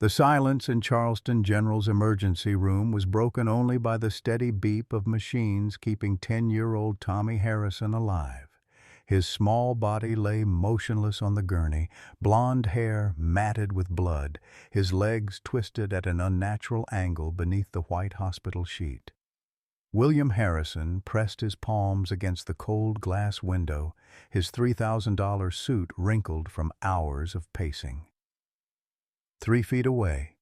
The silence in Charleston General's emergency room was broken only by the steady beep of machines keeping 10-year-old Tommy Harrison alive. His small body lay motionless on the gurney, blonde hair matted with blood, his legs twisted at an unnatural angle beneath the white hospital sheet. William Harrison pressed his palms against the cold glass window, his $3,000 suit wrinkled from hours of pacing. 3 feet away,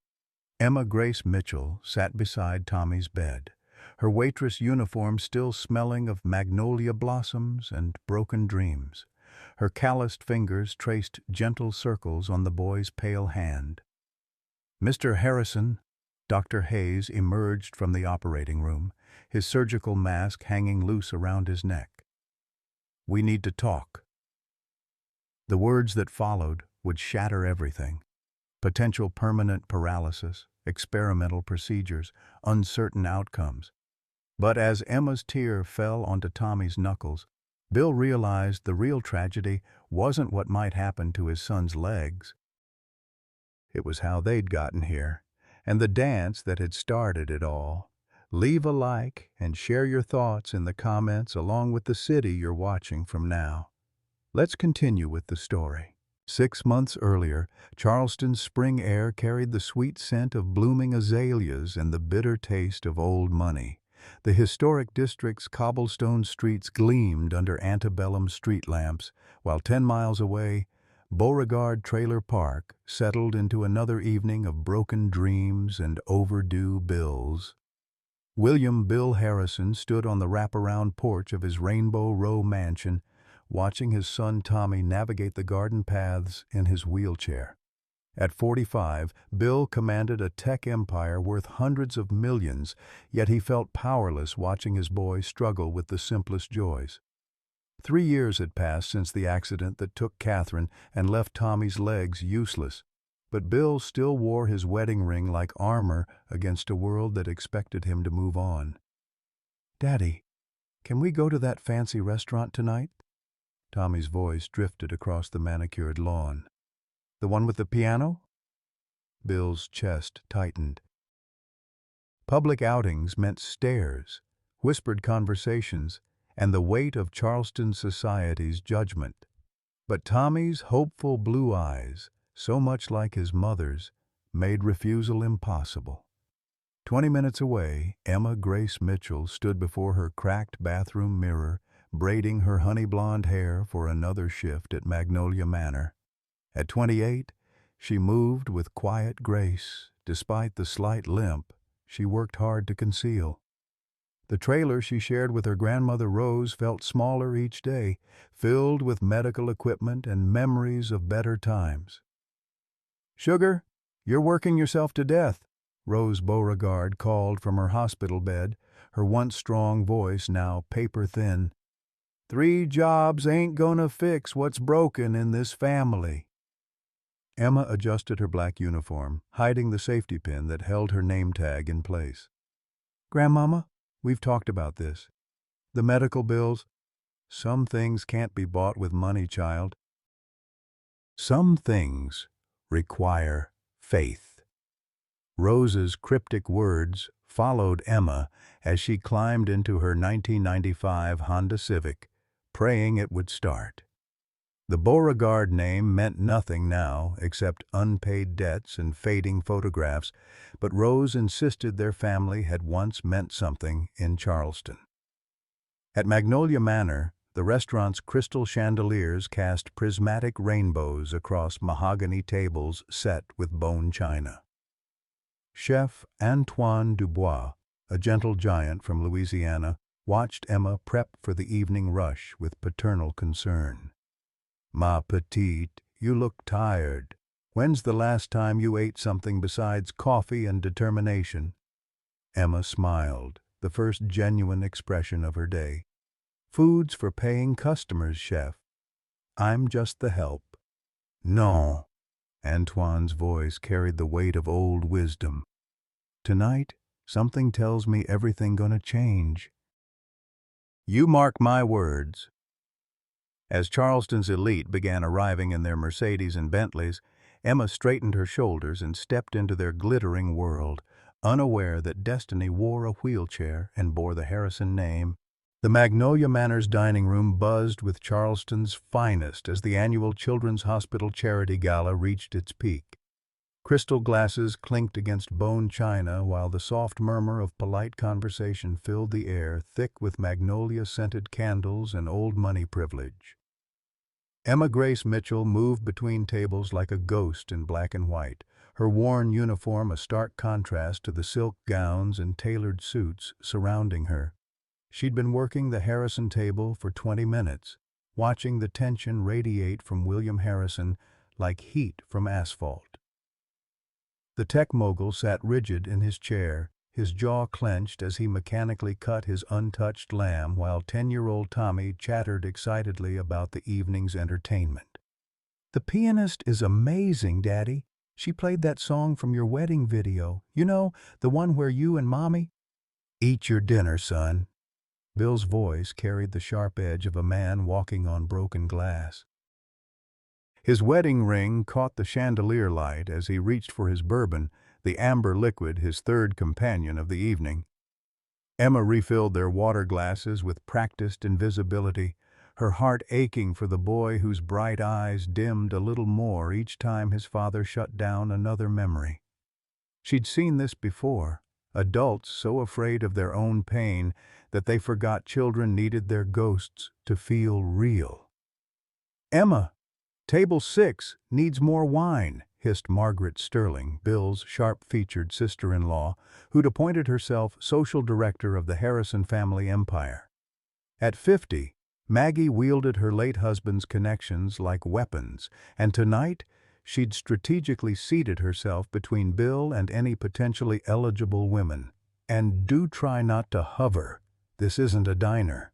Emma Grace Mitchell sat beside Tommy's bed, her waitress uniform still smelling of magnolia blossoms and broken dreams. Her calloused fingers traced gentle circles on the boy's pale hand. "Mr. Harrison," Dr. Hayes emerged from the operating room, his surgical mask hanging loose around his neck. "We need to talk." The words that followed would shatter everything. Potential permanent paralysis, experimental procedures, uncertain outcomes. But as Emma's tear fell onto Tommy's knuckles, Bill realized the real tragedy wasn't what might happen to his son's legs. It was how they'd gotten here, and the dance that had started it all. Leave a like and share your thoughts in the comments along with the city you're watching from now. Let's continue with the story. 6 months earlier, Charleston's spring air carried the sweet scent of blooming azaleas and the bitter taste of old money. The historic district's cobblestone streets gleamed under antebellum street lamps, while 10 miles away, Beauregard Trailer Park settled into another evening of broken dreams and overdue bills. William Bill Harrison stood on the wraparound porch of his Rainbow Row mansion, watching his son Tommy navigate the garden paths in his wheelchair. At 45, Bill commanded a tech empire worth hundreds of millions, yet he felt powerless watching his boy struggle with the simplest joys. 3 years had passed since the accident that took Catherine and left Tommy's legs useless, but Bill still wore his wedding ring like armor against a world that expected him to move on. "Daddy, can we go to that fancy restaurant tonight?" Tommy's voice drifted across the manicured lawn. "The one with the piano?" Bill's chest tightened. Public outings meant stares, whispered conversations, and the weight of Charleston society's judgment. But Tommy's hopeful blue eyes, so much like his mother's, made refusal impossible. 20 minutes away, Emma Grace Mitchell stood before her cracked bathroom mirror, braiding her honey-blonde hair for another shift at Magnolia Manor. At 28, she moved with quiet grace, despite the slight limp she worked hard to conceal. The trailer she shared with her grandmother Rose felt smaller each day, filled with medical equipment and memories of better times. "Sugar, you're working yourself to death," Rose Beauregard called from her hospital bed, her once strong voice now paper-thin. "3 jobs ain't gonna fix what's broken in this family." Emma adjusted her black uniform, hiding the safety pin that held her name tag in place. "Grandmama, we've talked about this. The medical bills. Some things can't be bought with money, child. Some things require faith." Rose's cryptic words followed Emma as she climbed into her 1995 Honda Civic, praying it would start. The Beauregard name meant nothing now except unpaid debts and fading photographs, but Rose insisted their family had once meant something in Charleston. At Magnolia Manor, the restaurant's crystal chandeliers cast prismatic rainbows across mahogany tables set with bone china. Chef Antoine Dubois, a gentle giant from Louisiana, watched Emma prep for the evening rush with paternal concern. "Ma petite, you look tired. When's the last time you ate something besides coffee and determination?" Emma smiled, the first genuine expression of her day. "Food's for paying customers, chef. I'm just the help." "No." Antoine's voice carried the weight of old wisdom. "Tonight, something tells me everything gonna change." "You mark my words." As Charleston's elite began arriving in their Mercedes and Bentleys, Emma straightened her shoulders and stepped into their glittering world, unaware that destiny wore a wheelchair and bore the Harrison name. The Magnolia Manors dining room buzzed with Charleston's finest as the annual Children's Hospital Charity Gala reached its peak. Crystal glasses clinked against bone china while the soft murmur of polite conversation filled the air thick with magnolia-scented candles and old money privilege. Emma Grace Mitchell moved between tables like a ghost in black and white, her worn uniform a stark contrast to the silk gowns and tailored suits surrounding her. She'd been working the Harrison table for 20 minutes, watching the tension radiate from William Harrison like heat from asphalt. The tech mogul sat rigid in his chair, his jaw clenched as he mechanically cut his untouched lamb while 10-year-old Tommy chattered excitedly about the evening's entertainment. "The pianist is amazing, Daddy. She played that song from your wedding video. You know, the one where you and Mommy—" "Eat your dinner, son." Bill's voice carried the sharp edge of a man walking on broken glass. His wedding ring caught the chandelier light as he reached for his bourbon, the amber liquid his third companion of the evening. Emma refilled their water glasses with practiced invisibility, her heart aching for the boy whose bright eyes dimmed a little more each time his father shut down another memory. She'd seen this before, adults so afraid of their own pain that they forgot children needed their ghosts to feel real. "Emma, Table 6 needs more wine," hissed Margaret Sterling, Bill's sharp-featured sister-in-law, who'd appointed herself social director of the Harrison family empire. At 50, Maggie wielded her late husband's connections like weapons, and tonight she'd strategically seated herself between Bill and any potentially eligible women. "And do try not to hover. This isn't a diner."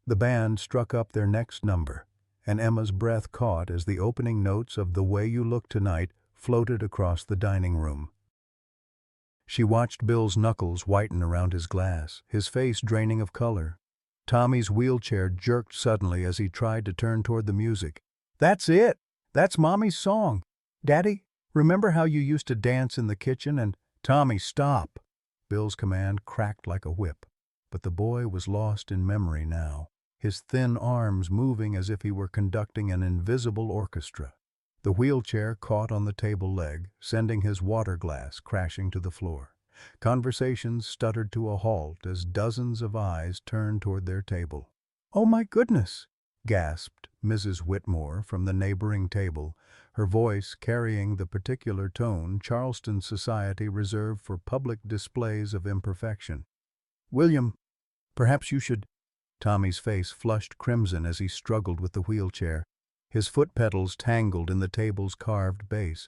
The band struck up their next number, and Emma's breath caught as the opening notes of "The Way You Look Tonight" floated across the dining room. She watched Bill's knuckles whiten around his glass, his face draining of color. Tommy's wheelchair jerked suddenly as he tried to turn toward the music. "That's it! That's Mommy's song! Daddy, remember how you used to dance in the kitchen and—" "Tommy, stop!" Bill's command cracked like a whip, but the boy was lost in memory now, his thin arms moving as if he were conducting an invisible orchestra. The wheelchair caught on the table leg, sending his water glass crashing to the floor. Conversations stuttered to a halt as dozens of eyes turned toward their table. "Oh my goodness!" gasped Mrs. Whitmore from the neighboring table, her voice carrying the particular tone Charleston society reserved for public displays of imperfection. "William, perhaps you should—" Tommy's face flushed crimson as he struggled with the wheelchair, his foot pedals tangled in the table's carved base.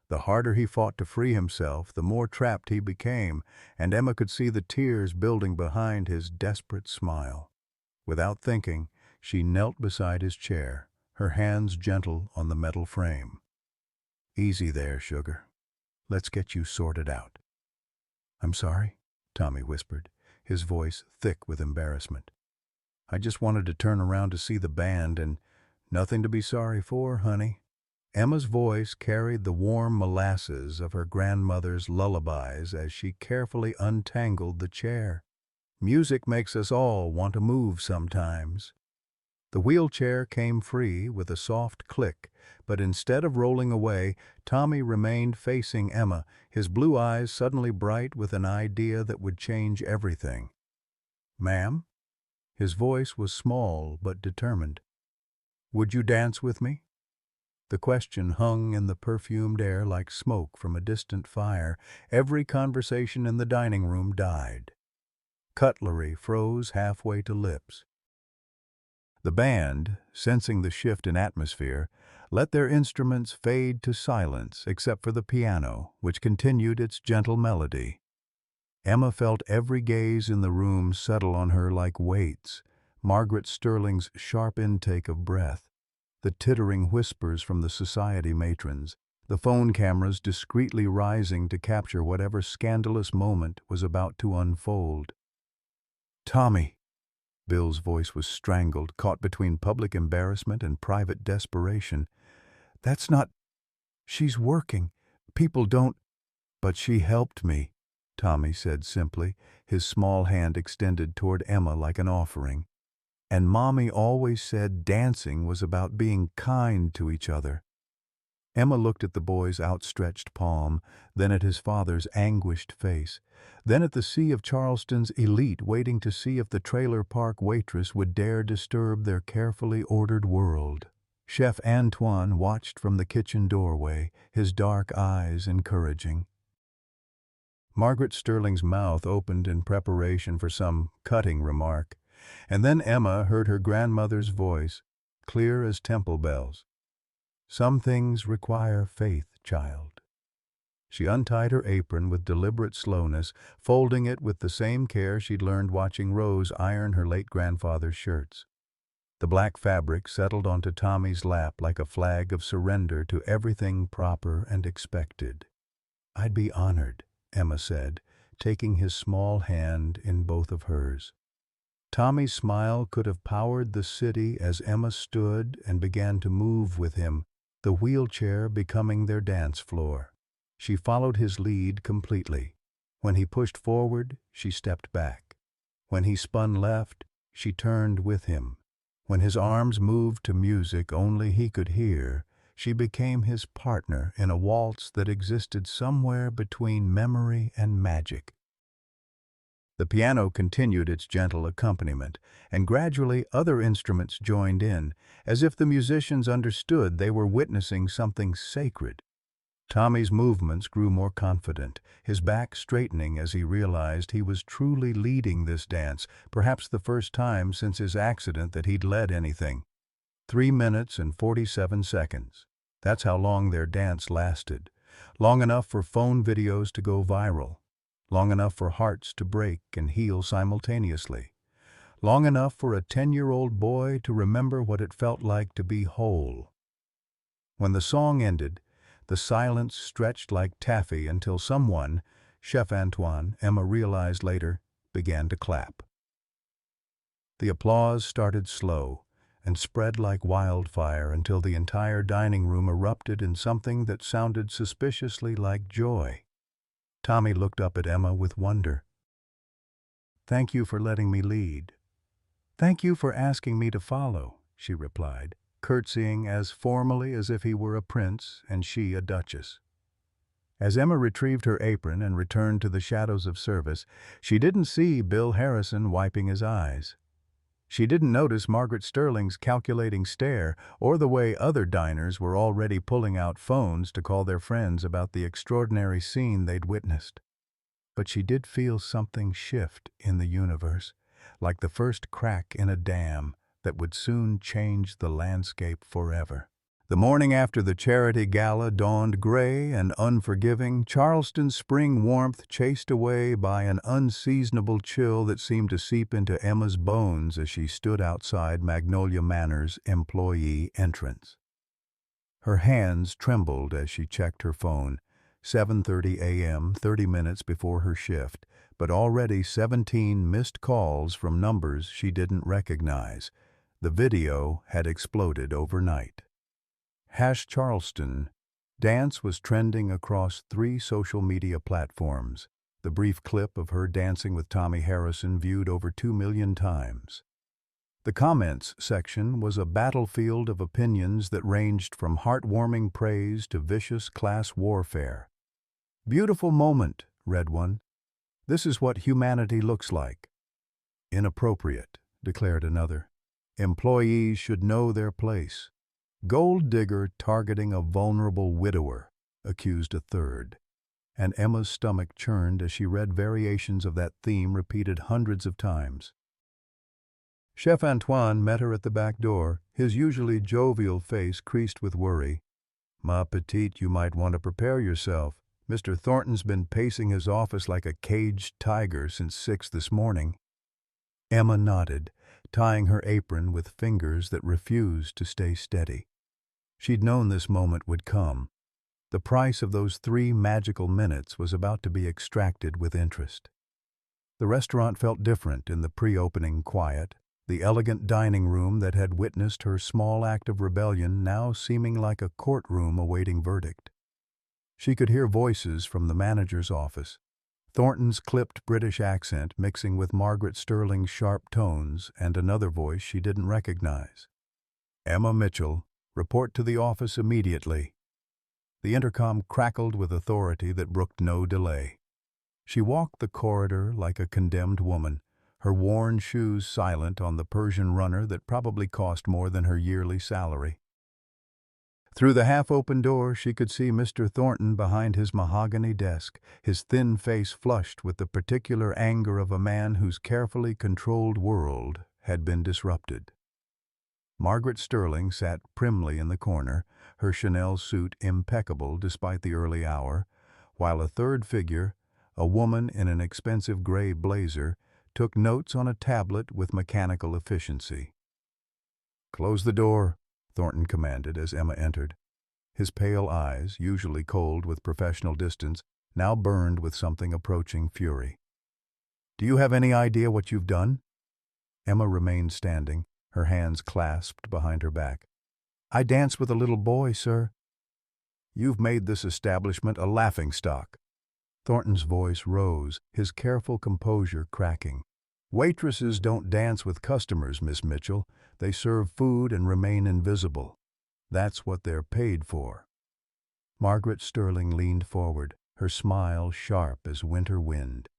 The harder he fought to free himself, the more trapped he became, and Emma could see the tears building behind his desperate smile. Without thinking, she knelt beside his chair, her hands gentle on the metal frame. "Easy there, sugar. Let's get you sorted out." "I'm sorry," Tommy whispered, his voice thick with embarrassment. "I just wanted to turn around to see the band and—" "Nothing to be sorry for, honey." Emma's voice carried the warm molasses of her grandmother's lullabies as she carefully untangled the chair. "Music makes us all want to move sometimes." The wheelchair came free with a soft click, but instead of rolling away, Tommy remained facing Emma, his blue eyes suddenly bright with an idea that would change everything. "Ma'am?" His voice was small but determined. "Would you dance with me?" The question hung in the perfumed air like smoke from a distant fire. Every conversation in the dining room died. Cutlery froze halfway to lips. The band, sensing the shift in atmosphere, let their instruments fade to silence except for the piano, which continued its gentle melody. Emma felt every gaze in the room settle on her like weights, Margaret Sterling's sharp intake of breath, the tittering whispers from the society matrons, the phone cameras discreetly rising to capture whatever scandalous moment was about to unfold. "Tommy!" Bill's voice was strangled, caught between public embarrassment and private desperation. "That's not—" She's working. People don't—" "But she helped me," Tommy said simply, his small hand extended toward Emma like an offering. "And Mommy always said dancing was about being kind to each other." Emma looked at the boy's outstretched palm, then at his father's anguished face, then at the sea of Charleston's elite waiting to see if the trailer park waitress would dare disturb their carefully ordered world. Chef Antoine watched from the kitchen doorway, his dark eyes encouraging. Margaret Sterling's mouth opened in preparation for some cutting remark, and then Emma heard her grandmother's voice, clear as temple bells. "Some things require faith, child." She untied her apron with deliberate slowness, folding it with the same care she'd learned watching Rose iron her late grandfather's shirts. The black fabric settled onto Tommy's lap like a flag of surrender to everything proper and expected. "I'd be honored," Emma said, taking his small hand in both of hers. Tommy's smile could have powered the city as Emma stood and began to move with him, the wheelchair becoming their dance floor. She followed his lead completely. When he pushed forward, she stepped back. When he spun left, she turned with him. When his arms moved to music only he could hear, she became his partner in a waltz that existed somewhere between memory and magic. The piano continued its gentle accompaniment, and gradually other instruments joined in, as if the musicians understood they were witnessing something sacred. Tommy's movements grew more confident, his back straightening as he realized he was truly leading this dance, perhaps the first time since his accident that he'd led anything. 3 minutes and 47 seconds. That's how long their dance lasted. Long enough for phone videos to go viral. Long enough for hearts to break and heal simultaneously. Long enough for a 10-year-old boy to remember what it felt like to be whole. When the song ended, the silence stretched like taffy until someone, Chef Antoine, Emma realized later, began to clap. The applause started slow and spread like wildfire until the entire dining room erupted in something that sounded suspiciously like joy. Tommy looked up at Emma with wonder. "Thank you for letting me lead." "Thank you for asking me to follow," she replied, curtsying as formally as if he were a prince and she a duchess. As Emma retrieved her apron and returned to the shadows of service, she didn't see Bill Harrison wiping his eyes. She didn't notice Margaret Sterling's calculating stare or the way other diners were already pulling out phones to call their friends about the extraordinary scene they'd witnessed. But she did feel something shift in the universe, like the first crack in a dam that would soon change the landscape forever. The morning after the charity gala dawned gray and unforgiving, Charleston's spring warmth chased away by an unseasonable chill that seemed to seep into Emma's bones as she stood outside Magnolia Manor's employee entrance. Her hands trembled as she checked her phone. 7:30 a.m., 30 minutes before her shift, but already 17 missed calls from numbers she didn't recognize. The video had exploded overnight. #Charleston dance was trending across 3 social media platforms. The brief clip of her dancing with Tommy Harrison viewed over 2 million times. The comments section was a battlefield of opinions that ranged from heartwarming praise to vicious class warfare. "Beautiful moment," read one. "This is what humanity looks like." "Inappropriate," declared another. "Employees should know their place." "Gold digger targeting a vulnerable widower," accused a third. And Emma's stomach churned as she read variations of that theme repeated hundreds of times. Chef Antoine met her at the back door, his usually jovial face creased with worry. "Ma petite, you might want to prepare yourself. Mr. Thornton's been pacing his office like a caged tiger since 6 this morning." Emma nodded, tying her apron with fingers that refused to stay steady. She'd known this moment would come. The price of those 3 magical minutes was about to be extracted with interest. The restaurant felt different in the pre-opening quiet, the elegant dining room that had witnessed her small act of rebellion now seeming like a courtroom awaiting verdict. She could hear voices from the manager's office. Thornton's clipped British accent mixing with Margaret Sterling's sharp tones and another voice she didn't recognize. "Emma Mitchell, report to the office immediately." The intercom crackled with authority that brooked no delay. She walked the corridor like a condemned woman, her worn shoes silent on the Persian runner that probably cost more than her yearly salary. Through the half-open door, she could see Mr. Thornton behind his mahogany desk, his thin face flushed with the particular anger of a man whose carefully controlled world had been disrupted. Margaret Sterling sat primly in the corner, her Chanel suit impeccable despite the early hour, while a third figure, a woman in an expensive gray blazer, took notes on a tablet with mechanical efficiency. "Close the door," Thornton commanded as Emma entered. His pale eyes, usually cold with professional distance, now burned with something approaching fury. "Do you have any idea what you've done?" Emma remained standing, her hands clasped behind her back. "I danced with a little boy, sir." "You've made this establishment a laughingstock." Thornton's voice rose, his careful composure cracking. "Waitresses don't dance with customers, Miss Mitchell. They serve food and remain invisible. That's what they're paid for." Margaret Sterling leaned forward, her smile sharp as winter wind.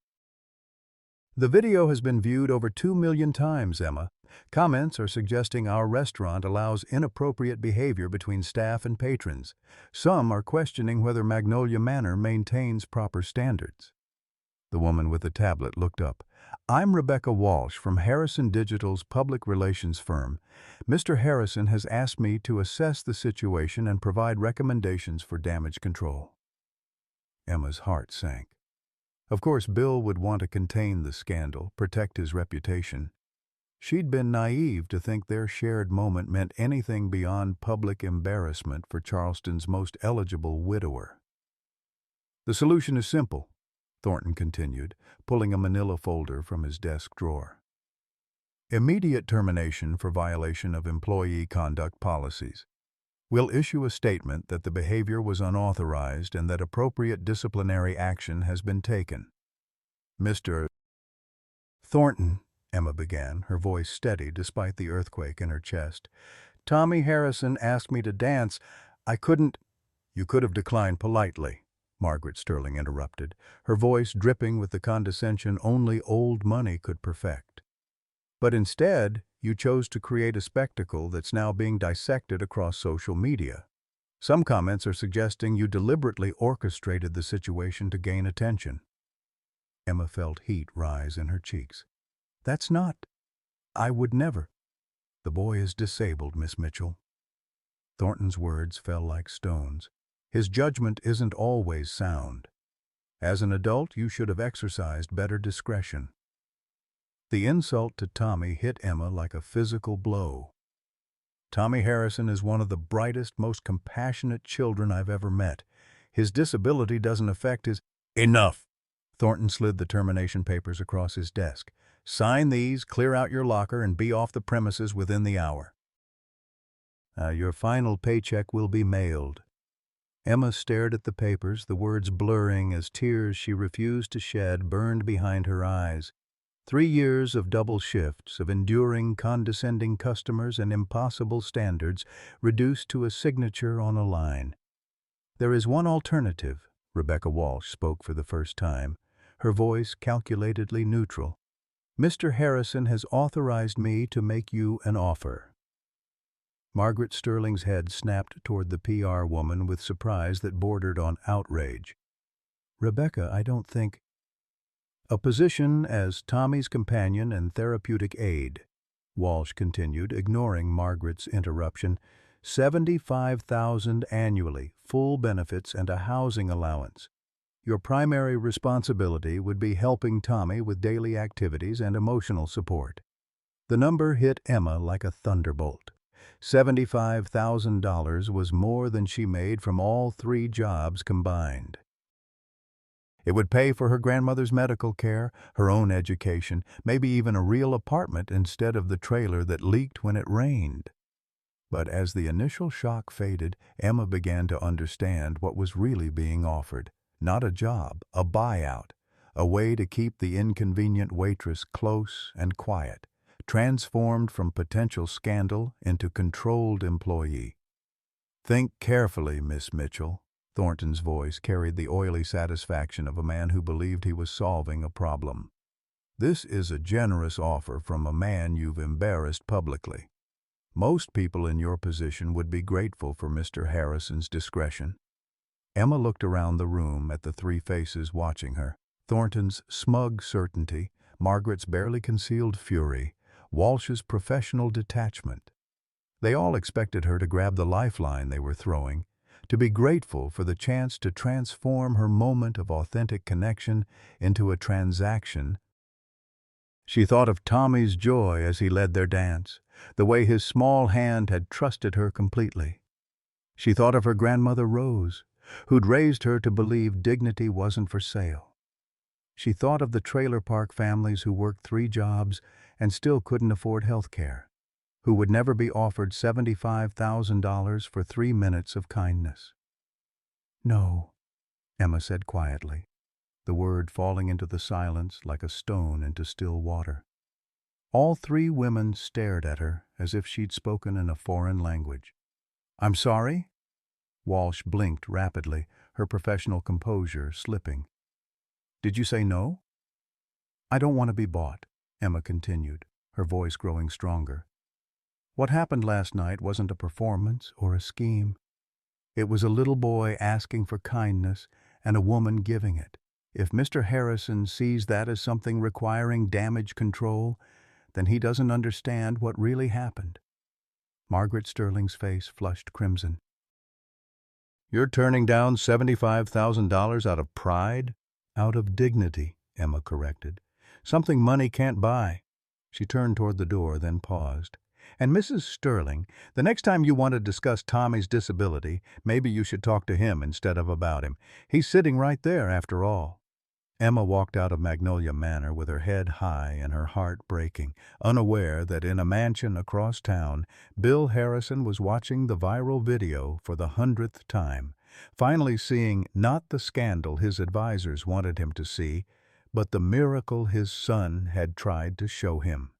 "The video has been viewed over 2 million times, Emma. Comments are suggesting our restaurant allows inappropriate behavior between staff and patrons. Some are questioning whether Magnolia Manor maintains proper standards." The woman with the tablet looked up. "I'm Rebecca Walsh from Harrison Digital's public relations firm. Mr. Harrison has asked me to assess the situation and provide recommendations for damage control." Emma's heart sank. Of course, Bill would want to contain the scandal, protect his reputation. She'd been naive to think their shared moment meant anything beyond public embarrassment for Charleston's most eligible widower. "The solution is simple," Thornton continued, pulling a manila folder from his desk drawer. "Immediate termination for violation of employee conduct policies. We'll issue a statement that the behavior was unauthorized and that appropriate disciplinary action has been taken." "Mr. Thornton," Emma began, her voice steady despite the earthquake in her chest. "Tommy Harrison asked me to dance. I couldn't—" "You could have declined politely," Margaret Sterling interrupted, her voice dripping with the condescension only old money could perfect. "But instead, you chose to create a spectacle that's now being dissected across social media. Some comments are suggesting you deliberately orchestrated the situation to gain attention." Emma felt heat rise in her cheeks. "That's not. I would never." "The boy is disabled, Miss Mitchell." Thornton's words fell like stones. His judgment isn't always sound. As an adult, you should have exercised better discretion. The insult to Tommy hit Emma like a physical blow. "Tommy Harrison is one of the brightest, most compassionate children I've ever met. His disability doesn't affect his—" "Enough!" Thornton slid the termination papers across his desk. "Sign these, clear out your locker, and be off the premises within the hour." Your final paycheck will be mailed." Emma stared at the papers, the words blurring as tears she refused to shed burned behind her eyes. 3 years of double shifts, of enduring, condescending customers and impossible standards, reduced to a signature on a line. "There is one alternative," Rebecca Walsh spoke for the first time, her voice calculatedly neutral. "Mr. Harrison has authorized me to make you an offer." Margaret Sterling's head snapped toward the PR woman with surprise that bordered on outrage. "Rebecca, I don't think—" "A position as Tommy's companion and therapeutic aide," Walsh continued, ignoring Margaret's interruption. "$75,000 annually, full benefits and a housing allowance. Your primary responsibility would be helping Tommy with daily activities and emotional support." The number hit Emma like a thunderbolt. $75,000 was more than she made from all 3 jobs combined. It would pay for her grandmother's medical care, her own education, maybe even a real apartment instead of the trailer that leaked when it rained. But as the initial shock faded, Emma began to understand what was really being offered. Not a job, a buyout, a way to keep the inconvenient waitress close and quiet, transformed from potential scandal into controlled employee. "Think carefully, Miss Mitchell." Thornton's voice carried the oily satisfaction of a man who believed he was solving a problem. "This is a generous offer from a man you've embarrassed publicly. Most people in your position would be grateful for Mr. Harrison's discretion." Emma looked around the room at the three faces watching her. Thornton's smug certainty, Margaret's barely concealed fury, Walsh's professional detachment. They all expected her to grab the lifeline they were throwing, to be grateful for the chance to transform her moment of authentic connection into a transaction. She thought of Tommy's joy as he led their dance, the way his small hand had trusted her completely. She thought of her grandmother Rose, who'd raised her to believe dignity wasn't for sale. She thought of the trailer park families who worked 3 jobs and still couldn't afford health care, who would never be offered $75,000 for 3 minutes of kindness. "No," Emma said quietly, the word falling into the silence like a stone into still water. All 3 women stared at her as if she'd spoken in a foreign language. "I'm sorry?" Walsh blinked rapidly, her professional composure slipping. "Did you say no?" "I don't want to be bought," Emma continued, her voice growing stronger. "What happened last night wasn't a performance or a scheme. It was a little boy asking for kindness and a woman giving it. If Mr. Harrison sees that as something requiring damage control, then he doesn't understand what really happened." Margaret Sterling's face flushed crimson. "You're turning down $75,000 out of pride?" "Out of dignity," Emma corrected. "Something money can't buy." She turned toward the door, then paused. "And Mrs. Sterling, the next time you want to discuss Tommy's disability, maybe you should talk to him instead of about him. He's sitting right there, after all." Emma walked out of Magnolia Manor with her head high and her heart breaking, unaware that in a mansion across town, Bill Harrison was watching the viral video for the 100th time, finally seeing not the scandal his advisors wanted him to see, but the miracle his son had tried to show him.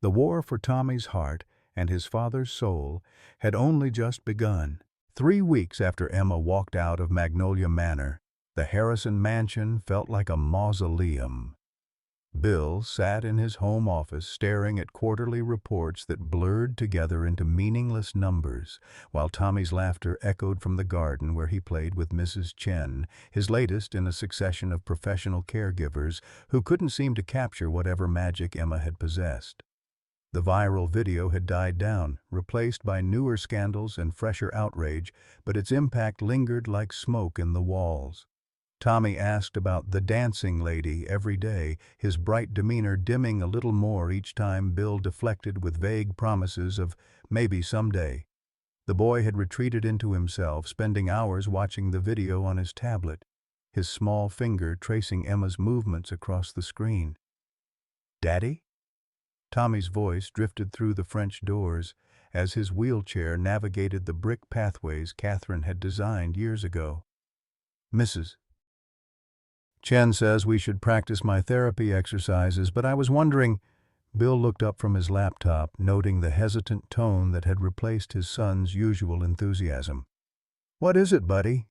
The war for Tommy's heart and his father's soul had only just begun. 3 weeks after Emma walked out of Magnolia Manor, the Harrison mansion felt like a mausoleum. Bill sat in his home office staring at quarterly reports that blurred together into meaningless numbers, while Tommy's laughter echoed from the garden where he played with Mrs. Chen, his latest in a succession of professional caregivers who couldn't seem to capture whatever magic Emma had possessed. The viral video had died down, replaced by newer scandals and fresher outrage, but its impact lingered like smoke in the walls. Tommy asked about the dancing lady every day, his bright demeanor dimming a little more each time Bill deflected with vague promises of maybe someday. The boy had retreated into himself, spending hours watching the video on his tablet, his small finger tracing Emma's movements across the screen. "Daddy?" Tommy's voice drifted through the French doors as his wheelchair navigated the brick pathways Catherine had designed years ago. "Mrs. Chen says we should practice my therapy exercises, but I was wondering—" Bill looked up from his laptop, noting the hesitant tone that had replaced his son's usual enthusiasm. "What is it, buddy?"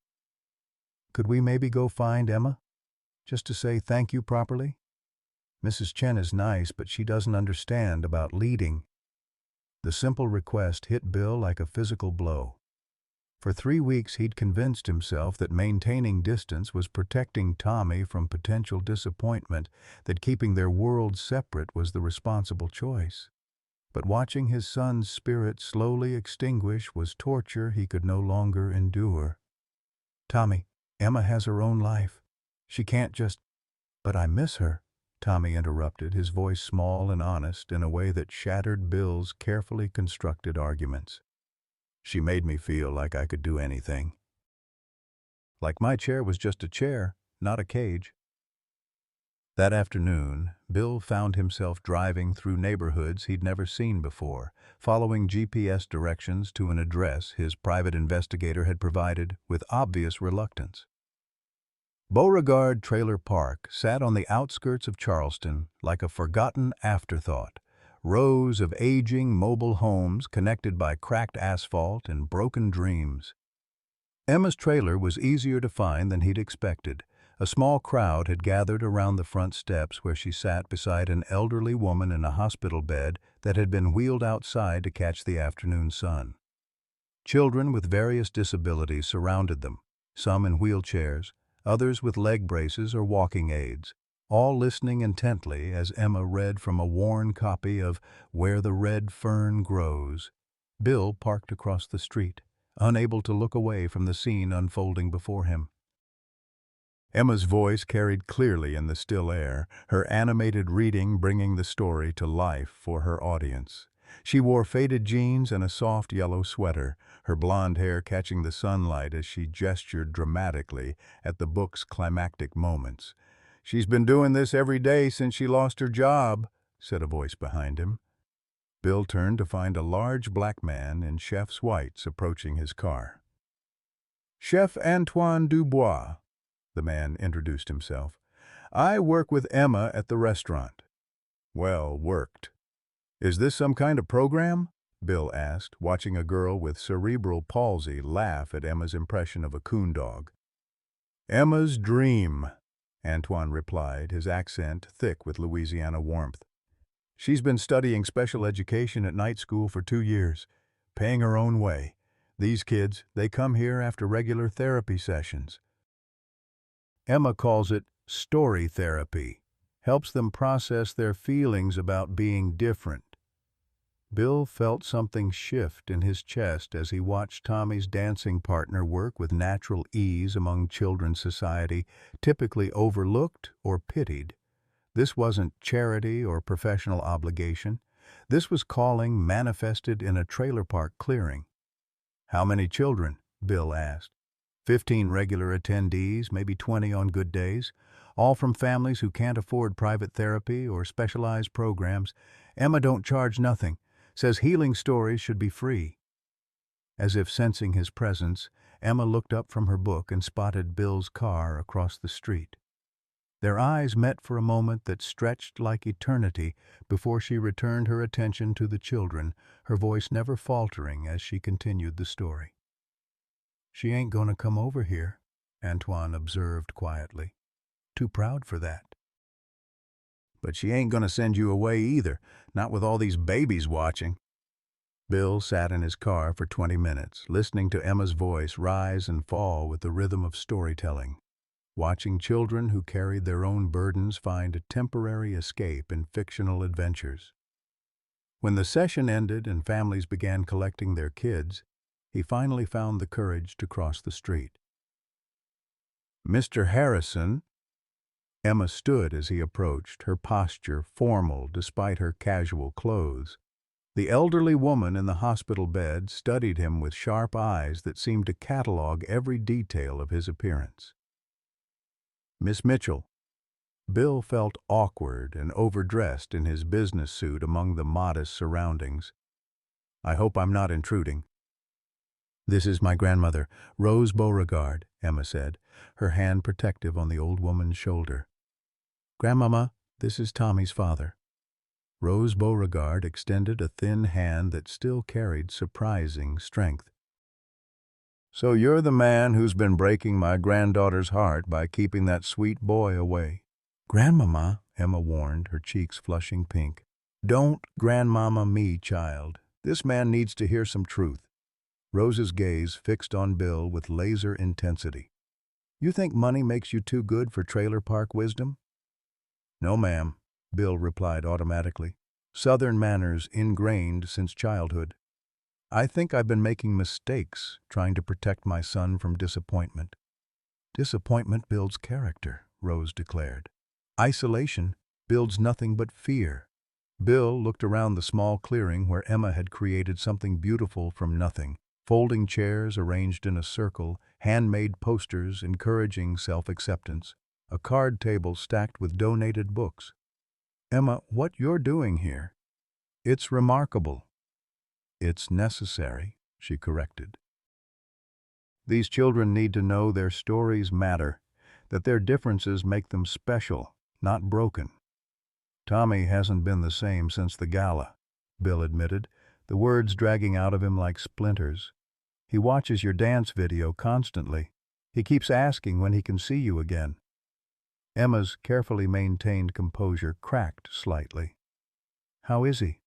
"Could we maybe go find Emma? Just to say thank you properly? Mrs. Chen is nice, but she doesn't understand about leading." The simple request hit Bill like a physical blow. For 3 weeks he'd convinced himself that maintaining distance was protecting Tommy from potential disappointment, that keeping their worlds separate was the responsible choice. But watching his son's spirit slowly extinguish was torture he could no longer endure. "Tommy, Emma has her own life. She can't just—" "But I miss her," Tommy interrupted, his voice small and honest in a way that shattered Bill's carefully constructed arguments. "She made me feel like I could do anything. Like my chair was just a chair, not a cage." That afternoon, Bill found himself driving through neighborhoods he'd never seen before, following GPS directions to an address his private investigator had provided with obvious reluctance. Beauregard Trailer Park sat on the outskirts of Charleston like a forgotten afterthought. Rows of aging mobile homes connected by cracked asphalt and broken dreams. Emma's trailer was easier to find than he'd expected. A small crowd had gathered around the front steps where she sat beside an elderly woman in a hospital bed that had been wheeled outside to catch the afternoon sun. Children with various disabilities surrounded them, some in wheelchairs, others with leg braces or walking aids, all listening intently as Emma read from a worn copy of Where the Red Fern Grows. Bill parked across the street, unable to look away from the scene unfolding before him. Emma's voice carried clearly in the still air, her animated reading bringing the story to life for her audience. She wore faded jeans and a soft yellow sweater, her blonde hair catching the sunlight as she gestured dramatically at the book's climactic moments. "She's been doing this every day since she lost her job," said a voice behind him. Bill turned to find a large black man in chef's whites approaching his car. "Chef Antoine Dubois," the man introduced himself. "I work with Emma at the restaurant." "Well worked. Is this some kind of program?" Bill asked, watching a girl with cerebral palsy laugh at Emma's impression of a coon dog. "Emma's dream," Antoine replied, his accent thick with Louisiana warmth. "She's been studying special education at night school for 2 years, paying her own way. These kids, they come here after regular therapy sessions. Emma calls it story therapy. Helps them process their feelings about being different." Bill felt something shift in his chest as he watched Tommy's dancing partner work with natural ease among children's society, typically overlooked or pitied. This wasn't charity or professional obligation. This was calling manifested in a trailer park clearing. "How many children?" Bill asked. 15 regular attendees, maybe 20 on good days, all from families who can't afford private therapy or specialized programs. Emma don't charge nothing. Says healing stories should be free." As if sensing his presence, Emma looked up from her book and spotted Bill's car across the street. Their eyes met for a moment that stretched like eternity before she returned her attention to the children, her voice never faltering as she continued the story. "She ain't gonna come over here," Antoine observed quietly. "Too proud for that." "But she ain't gonna send you away either, not with all these babies watching." Bill sat in his car for 20 minutes, listening to Emma's voice rise and fall with the rhythm of storytelling, watching children who carried their own burdens find a temporary escape in fictional adventures. When the session ended and families began collecting their kids, he finally found the courage to cross the street. "Mr. Harrison." Emma stood as he approached, her posture formal despite her casual clothes. The elderly woman in the hospital bed studied him with sharp eyes that seemed to catalog every detail of his appearance. "Miss Mitchell." Bill felt awkward and overdressed in his business suit among the modest surroundings. "I hope I'm not intruding." "This is my grandmother, Rose Beauregard," Emma said, her hand protective on the old woman's shoulder. "Grandmama, this is Tommy's father." Rose Beauregard extended a thin hand that still carried surprising strength. "So you're the man who's been breaking my granddaughter's heart by keeping that sweet boy away." "Grandmama," Emma warned, her cheeks flushing pink. "Don't grandmama me, child. This man needs to hear some truth." Rose's gaze fixed on Bill with laser intensity. "You think money makes you too good for trailer park wisdom?" "No, ma'am," Bill replied automatically. "Southern manners ingrained since childhood. I think I've been making mistakes trying to protect my son from disappointment." "Disappointment builds character," Rose declared. "Isolation builds nothing but fear." Bill looked around the small clearing where Emma had created something beautiful from nothing. Folding chairs arranged in a circle, handmade posters encouraging self-acceptance, a card table stacked with donated books. Emma, what you're doing here, it's remarkable. It's necessary, she corrected. These children need to know their stories matter, that their differences make them special, not broken. Tommy hasn't been the same since the gala, Bill admitted, the words dragging out of him like splinters. He watches your dance video constantly. He keeps asking when he can see you again. Emma's carefully maintained composure cracked slightly. How is he?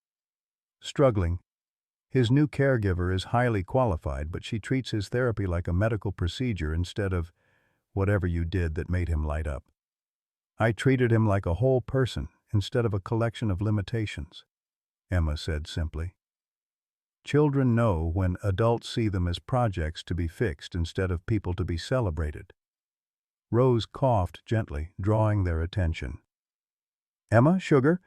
Struggling. His new caregiver is highly qualified, but she treats his therapy like a medical procedure instead of whatever you did that made him light up. I treated him like a whole person instead of a collection of limitations, Emma said simply. Children know when adults see them as projects to be fixed instead of people to be celebrated. Rose coughed gently, drawing their attention. Emma, sugar,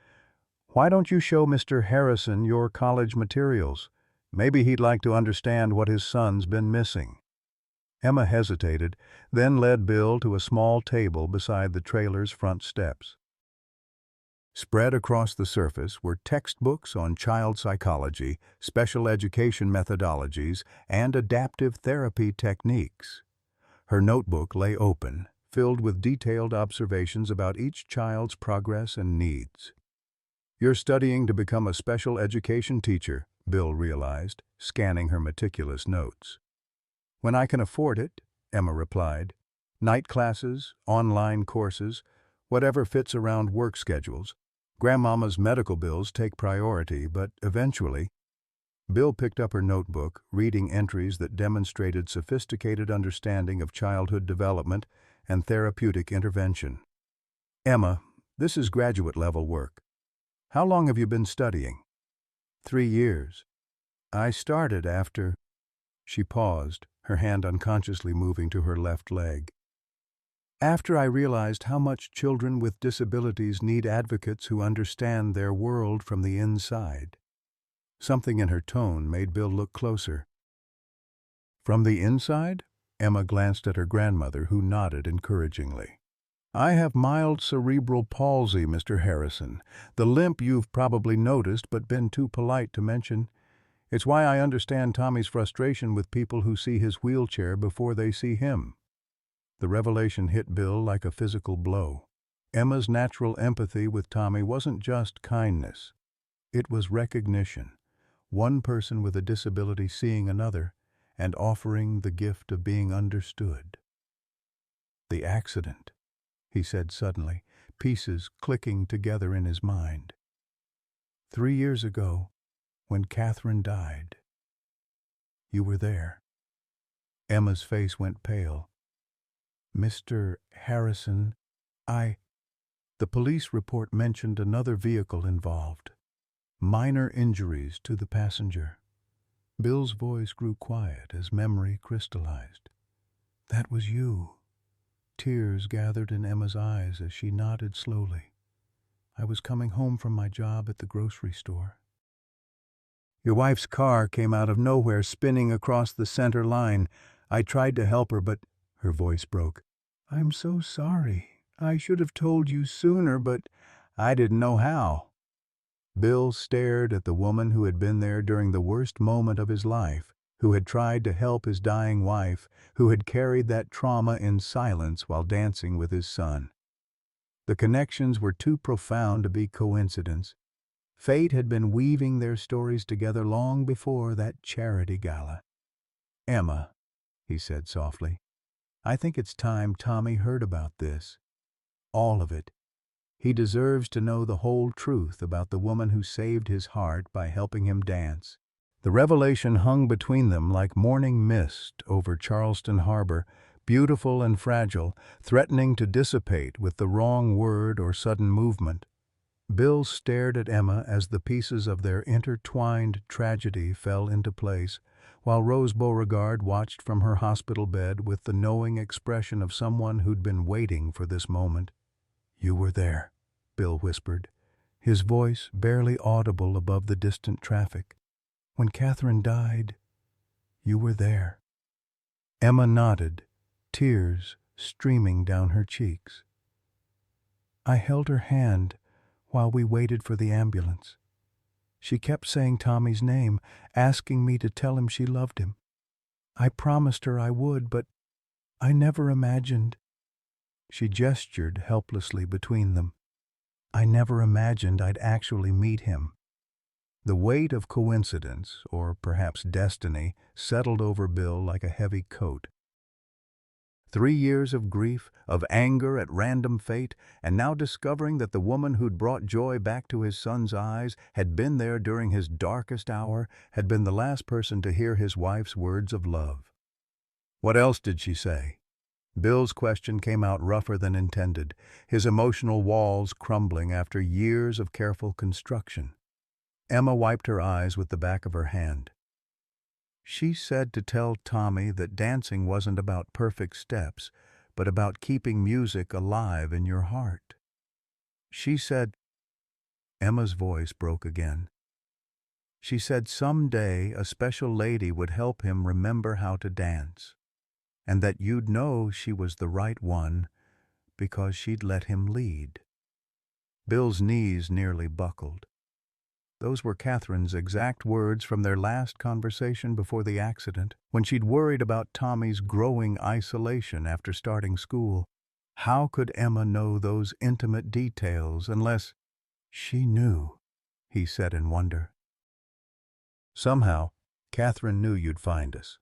why don't you show Mr. Harrison your college materials? Maybe he'd like to understand what his son's been missing. Emma hesitated, then led Bill to a small table beside the trailer's front steps. Spread across the surface were textbooks on child psychology, special education methodologies, and adaptive therapy techniques. Her notebook lay open, filled with detailed observations about each child's progress and needs. You're studying to become a special education teacher, Bill realized, scanning her meticulous notes. When I can afford it, Emma replied. Night classes, online courses, whatever fits around work schedules. Grandmama's medical bills take priority, but eventually, Bill picked up her notebook, reading entries that demonstrated sophisticated understanding of childhood development and therapeutic intervention. Emma, this is graduate-level work. How long have you been studying? 3 years. I started after... She paused, her hand unconsciously moving to her left leg. After I realized how much children with disabilities need advocates who understand their world from the inside. Something in her tone made Bill look closer. From the inside? Emma glanced at her grandmother, who nodded encouragingly. I have mild cerebral palsy, Mr. Harrison. The limp you've probably noticed but been too polite to mention. It's why I understand Tommy's frustration with people who see his wheelchair before they see him. The revelation hit Bill like a physical blow. Emma's natural empathy with Tommy wasn't just kindness. It was recognition. One person with a disability seeing another and offering the gift of being understood. The accident, he said suddenly, pieces clicking together in his mind. 3 years ago, when Catherine died. You were there. Emma's face went pale. Mr. Harrison, The police report mentioned another vehicle involved. Minor injuries to the passenger. Bill's voice grew quiet as memory crystallized. That was you. Tears gathered in Emma's eyes as she nodded slowly. I was coming home from my job at the grocery store. Your wife's car came out of nowhere, spinning across the center line. I tried to help her, but her voice broke. I'm so sorry. I should have told you sooner, but I didn't know how. Bill stared at the woman who had been there during the worst moment of his life, who had tried to help his dying wife, who had carried that trauma in silence while dancing with his son. The connections were too profound to be coincidence. Fate had been weaving their stories together long before that charity gala. Emma, he said softly, I think it's time Tommy heard about this. All of it. He deserves to know the whole truth about the woman who saved his heart by helping him dance. The revelation hung between them like morning mist over Charleston Harbor, beautiful and fragile, threatening to dissipate with the wrong word or sudden movement. Bill stared at Emma as the pieces of their intertwined tragedy fell into place, while Rose Beauregard watched from her hospital bed with the knowing expression of someone who'd been waiting for this moment. You were there, Bill whispered, his voice barely audible above the distant traffic. When Catherine died, you were there. Emma nodded, tears streaming down her cheeks. I held her hand while we waited for the ambulance. She kept saying Tommy's name, asking me to tell him she loved him. I promised her I would, but I never imagined. She gestured helplessly between them. I never imagined I'd actually meet him. The weight of coincidence, or perhaps destiny, settled over Bill like a heavy coat. 3 years of grief, of anger at random fate, and now discovering that the woman who'd brought joy back to his son's eyes had been there during his darkest hour, had been the last person to hear his wife's words of love. What else did she say? Bill's question came out rougher than intended, his emotional walls crumbling after years of careful construction. Emma wiped her eyes with the back of her hand. She said to tell Tommy that dancing wasn't about perfect steps, but about keeping music alive in your heart. She said, Emma's voice broke again. She said someday a special lady would help him remember how to dance, and that you'd know she was the right one because she'd let him lead. Bill's knees nearly buckled. Those were Catherine's exact words from their last conversation before the accident, when she'd worried about Tommy's growing isolation after starting school. How could Emma know those intimate details unless she knew? He said in wonder. Somehow, Catherine knew you'd find us.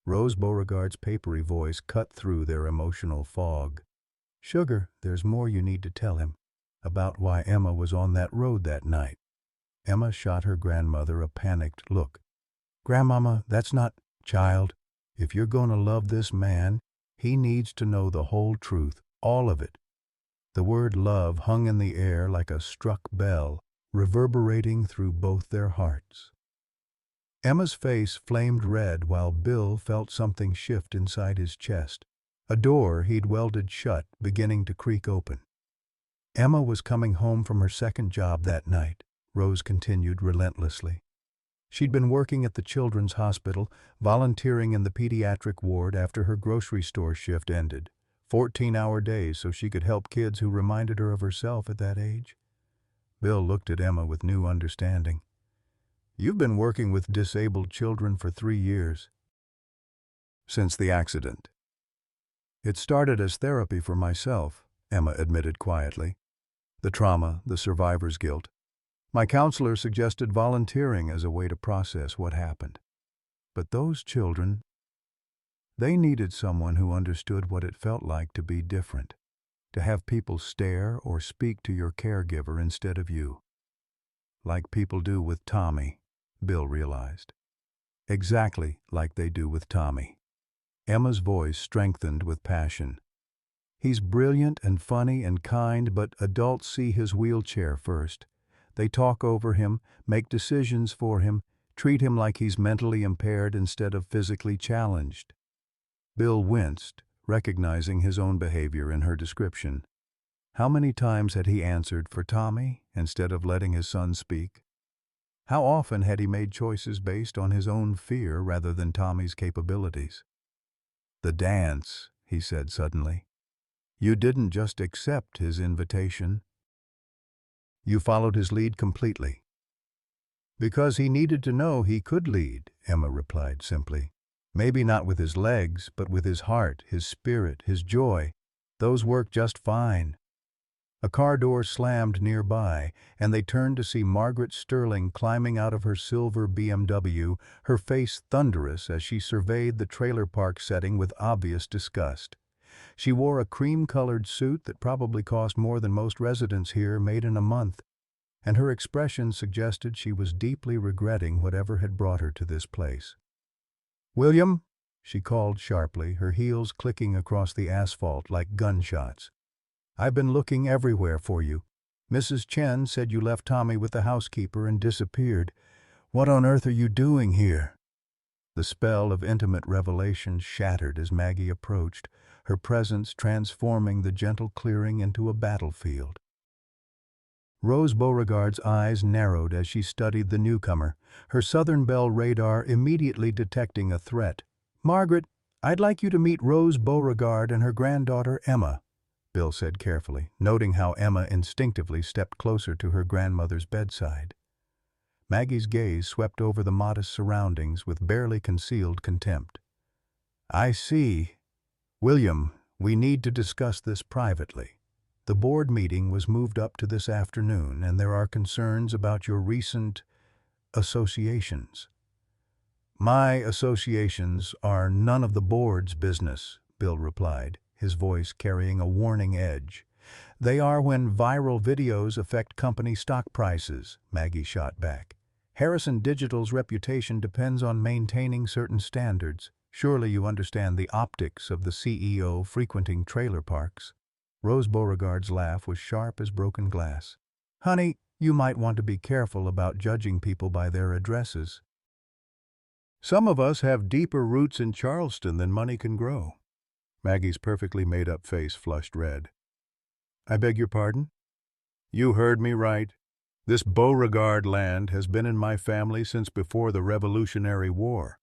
Rose Beauregard's papery voice cut through their emotional fog. Sugar, there's more you need to tell him about why Emma was on that road that night. Emma shot her grandmother a panicked look. Grandmama, that's not... Child, if you're going to love this man, he needs to know the whole truth, all of it. The word love hung in the air like a struck bell, reverberating through both their hearts. Emma's face flamed red while Bill felt something shift inside his chest, a door he'd welded shut beginning to creak open. Emma was coming home from her second job that night, Rose continued relentlessly. She'd been working at the Children's Hospital, volunteering in the pediatric ward after her grocery store shift ended. 14-hour days so she could help kids who reminded her of herself at that age. Bill looked at Emma with new understanding. You've been working with disabled children for 3 years. Since the accident. It started as therapy for myself, Emma admitted quietly. The trauma, the survivor's guilt. My counselor suggested volunteering as a way to process what happened. But those children, they needed someone who understood what it felt like to be different, to have people stare or speak to your caregiver instead of you. Like people do with Tommy, Bill realized. Exactly like they do with Tommy. Emma's voice strengthened with passion. He's brilliant and funny and kind, but adults see his wheelchair first. They talk over him, make decisions for him, treat him like he's mentally impaired instead of physically challenged. Bill winced, recognizing his own behavior in her description. How many times had he answered for Tommy instead of letting his son speak? How often had he made choices based on his own fear rather than Tommy's capabilities? The dance, he said suddenly. You didn't just accept his invitation. You followed his lead completely. Because he needed to know he could lead, Emma replied simply. Maybe not with his legs, but with his heart, his spirit, his joy. Those work just fine. A car door slammed nearby, and they turned to see Margaret Sterling climbing out of her silver BMW, her face thunderous as she surveyed the trailer park setting with obvious disgust. She wore a cream-colored suit that probably cost more than most residents here made in a month, and her expression suggested she was deeply regretting whatever had brought her to this place. "William," she called sharply, her heels clicking across the asphalt like gunshots. "I've been looking everywhere for you. Mrs. Chen said you left Tommy with the housekeeper and disappeared. What on earth are you doing here?" The spell of intimate revelation shattered as Maggie approached, her presence transforming the gentle clearing into a battlefield. Rose Beauregard's eyes narrowed as she studied the newcomer, her Southern Belle radar immediately detecting a threat. "Margaret, I'd like you to meet Rose Beauregard and her granddaughter Emma." Bill said carefully, noting how Emma instinctively stepped closer to her grandmother's bedside. Maggie's gaze swept over the modest surroundings with barely concealed contempt. "I see. William, we need to discuss this privately. The board meeting was moved up to this afternoon, and there are concerns about your recent associations." "My associations are none of the board's business," Bill replied, his voice carrying a warning edge. "They are when viral videos affect company stock prices," Maggie shot back. "Harrison Digital's reputation depends on maintaining certain standards. Surely you understand the optics of the CEO frequenting trailer parks." Rose Beauregard's laugh was sharp as broken glass. "Honey, you might want to be careful about judging people by their addresses. Some of us have deeper roots in Charleston than money can grow." Maggie's perfectly made-up face flushed red. "I beg your pardon?" "You heard me right. This Beauregard land has been in my family since before the Revolutionary War.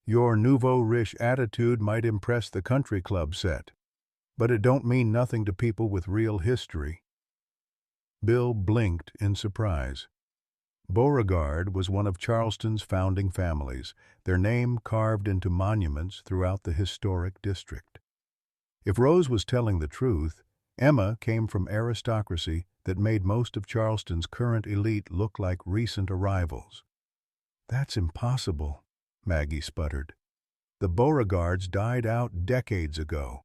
Your nouveau riche attitude might impress the country club set, but it don't mean nothing to people with real history." Bill blinked in surprise. Beauregard was one of Charleston's founding families, their name carved into monuments throughout the historic district. If Rose was telling the truth, Emma came from aristocracy that made most of Charleston's current elite look like recent arrivals. "That's impossible," Maggie sputtered. "The Beauregards died out decades ago."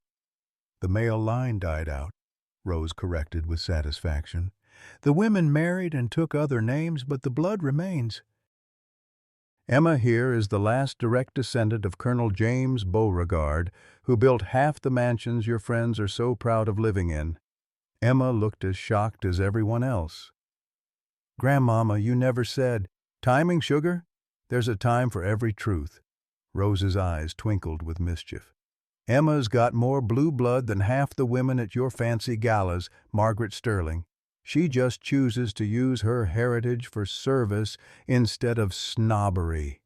"The male line died out," Rose corrected with satisfaction. "The women married and took other names, but the blood remains. Emma here is the last direct descendant of Colonel James Beauregard, who built half the mansions your friends are so proud of living in." Emma looked as shocked as everyone else. "Grandmama, you never said—" "Timing, sugar? There's a time for every truth." Rose's eyes twinkled with mischief. "Emma's got more blue blood than half the women at your fancy galas, Margaret Sterling. She just chooses to use her heritage for service instead of snobbery."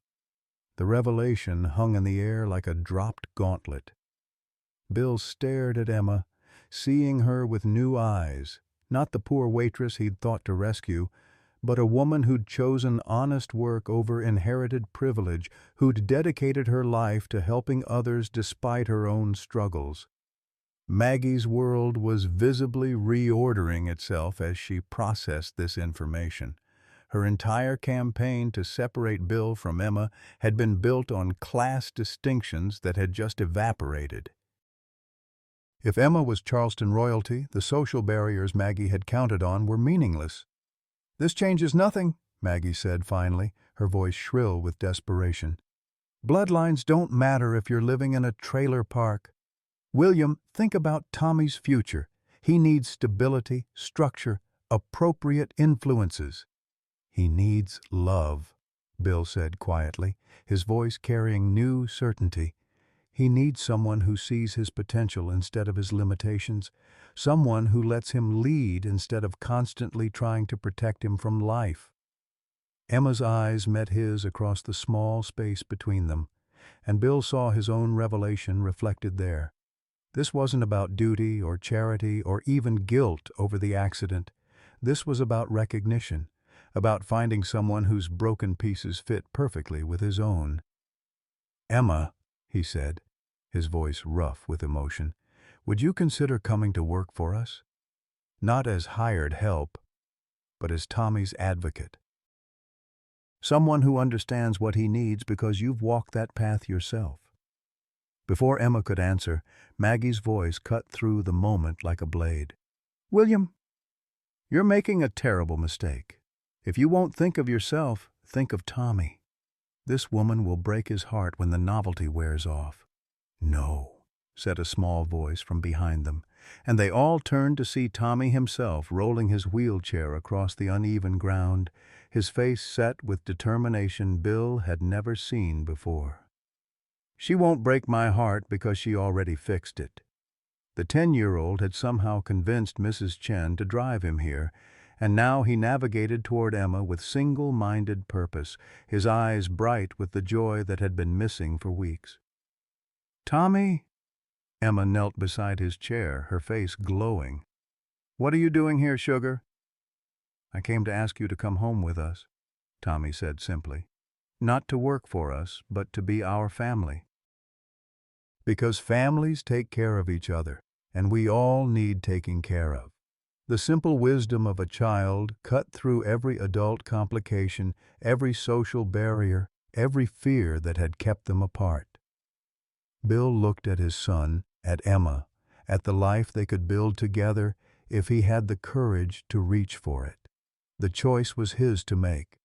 The revelation hung in the air like a dropped gauntlet. Bill stared at Emma, seeing her with new eyes, not the poor waitress he'd thought to rescue, but a woman who'd chosen honest work over inherited privilege, who'd dedicated her life to helping others despite her own struggles. Maggie's world was visibly reordering itself as she processed this information. Her entire campaign to separate Bill from Emma had been built on class distinctions that had just evaporated. If Emma was Charleston royalty, the social barriers Maggie had counted on were meaningless. "This changes nothing," Maggie said finally, her voice shrill with desperation. "Bloodlines don't matter if you're living in a trailer park. William, think about Tommy's future. He needs stability, structure, appropriate influences." "He needs love," Bill said quietly, his voice carrying new certainty. "He needs someone who sees his potential instead of his limitations, someone who lets him lead instead of constantly trying to protect him from life." Emma's eyes met his across the small space between them, and Bill saw his own revelation reflected there. This wasn't about duty or charity or even guilt over the accident. This was about recognition, about finding someone whose broken pieces fit perfectly with his own. "Emma," he said, his voice rough with emotion, "would you consider coming to work for us? Not as hired help, but as Tommy's advocate. Someone who understands what he needs because you've walked that path yourself." Before Emma could answer, Maggie's voice cut through the moment like a blade. "William, you're making a terrible mistake. If you won't think of yourself, think of Tommy. This woman will break his heart when the novelty wears off." "No," said a small voice from behind them, and they all turned to see Tommy himself rolling his wheelchair across the uneven ground, his face set with determination Bill had never seen before. "She won't break my heart because she already fixed it." The 10-year-old had somehow convinced Mrs. Chen to drive him here, and now he navigated toward Emma with single-minded purpose, his eyes bright with the joy that had been missing for weeks. "Tommy, Emma knelt beside his chair, her face glowing. "What are you doing here, sugar?" "I came to ask you to come home with us," Tommy said simply. "Not to work for us, but to be our family. Because families take care of each other, and we all need taking care of." The simple wisdom of a child cut through every adult complication, every social barrier, every fear that had kept them apart. Bill looked at his son, at Emma, at the life they could build together if he had the courage to reach for it. The choice was his to make.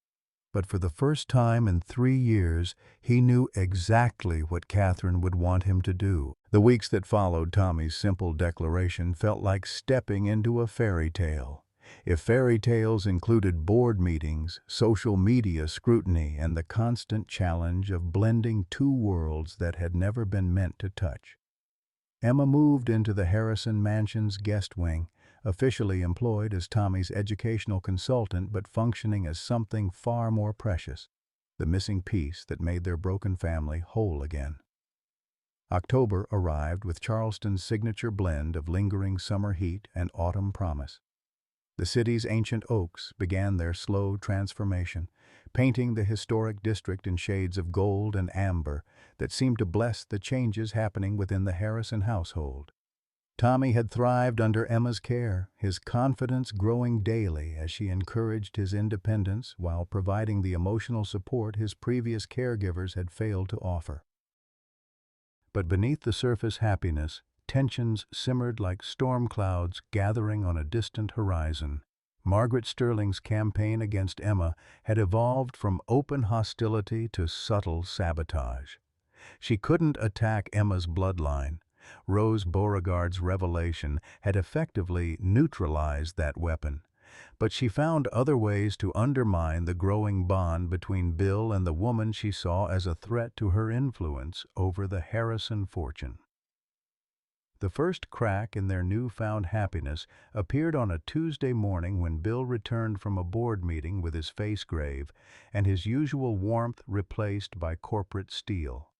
But for the first time in 3 years, he knew exactly what Catherine would want him to do. The weeks that followed Tommy's simple declaration felt like stepping into a fairy tale. If fairy tales included board meetings, social media scrutiny, and the constant challenge of blending two worlds that had never been meant to touch. Emma moved into the Harrison Mansion's guest wing, officially employed as Tommy's educational consultant but functioning as something far more precious, the missing piece that made their broken family whole again. October arrived with Charleston's signature blend of lingering summer heat and autumn promise. The city's ancient oaks began their slow transformation, painting the historic district in shades of gold and amber that seemed to bless the changes happening within the Harrison household. Tommy had thrived under Emma's care, his confidence growing daily as she encouraged his independence while providing the emotional support his previous caregivers had failed to offer. But beneath the surface happiness, tensions simmered like storm clouds gathering on a distant horizon. Margaret Sterling's campaign against Emma had evolved from open hostility to subtle sabotage. She couldn't attack Emma's bloodline. Rose Beauregard's revelation had effectively neutralized that weapon, but she found other ways to undermine the growing bond between Bill and the woman she saw as a threat to her influence over the Harrison fortune. The first crack in their newfound happiness appeared on a Tuesday morning when Bill returned from a board meeting with his face grave and his usual warmth replaced by corporate steel.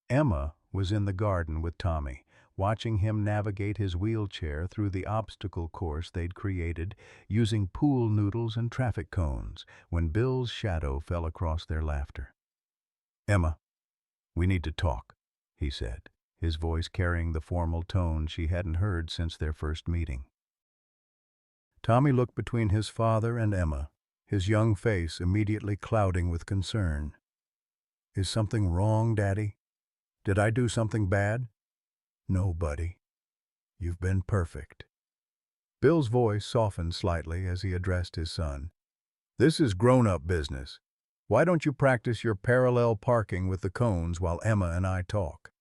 Emma was in the garden with Tommy, watching him navigate his wheelchair through the obstacle course they'd created using pool noodles and traffic cones when Bill's shadow fell across their laughter. "Emma, we need to talk," he said, his voice carrying the formal tone she hadn't heard since their first meeting. Tommy looked between his father and Emma, his young face immediately clouding with concern. "Is something wrong, Daddy? Did I do something bad?" "No, buddy. You've been perfect." Bill's voice softened slightly as he addressed his son. "This is grown-up business. Why don't you practice your parallel parking with the cones while Emma and I talk?"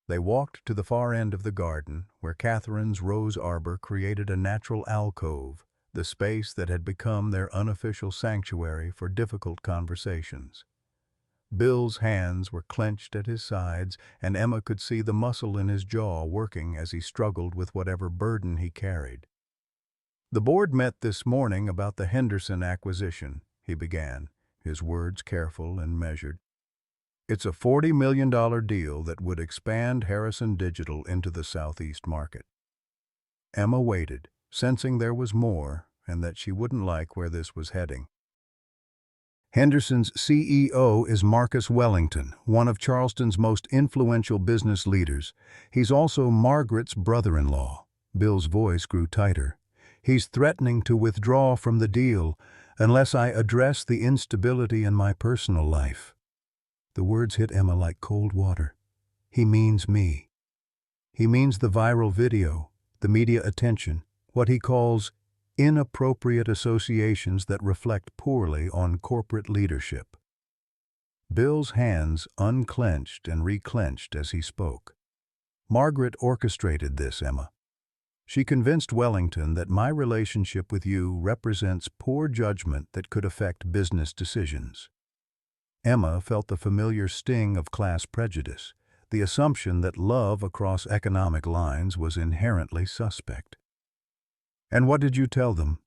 They walked to the far end of the garden, where Catherine's rose arbor created a natural alcove, the space that had become their unofficial sanctuary for difficult conversations. Bill's hands were clenched at his sides, and Emma could see the muscle in his jaw working as he struggled with whatever burden he carried. "The board met this morning about the Henderson acquisition," he began, his words careful and measured. "It's a $40 million deal that would expand Harrison Digital into the Southeast market." Emma waited, sensing there was more and that she wouldn't like where this was heading. "Henderson's CEO is Marcus Wellington, one of Charleston's most influential business leaders. He's also Margaret's brother-in-law." Bill's voice grew tighter. "He's threatening to withdraw from the deal unless I address the instability in my personal life." The words hit Emma like cold water. "He means me. He means the viral video, the media attention, what he calls inappropriate associations that reflect poorly on corporate leadership." Bill's hands unclenched and reclenched as he spoke. "Margaret orchestrated this, Emma. She convinced Wellington that my relationship with you represents poor judgment that could affect business decisions." Emma felt the familiar sting of class prejudice, the assumption that love across economic lines was inherently suspect. "And what did you tell them?"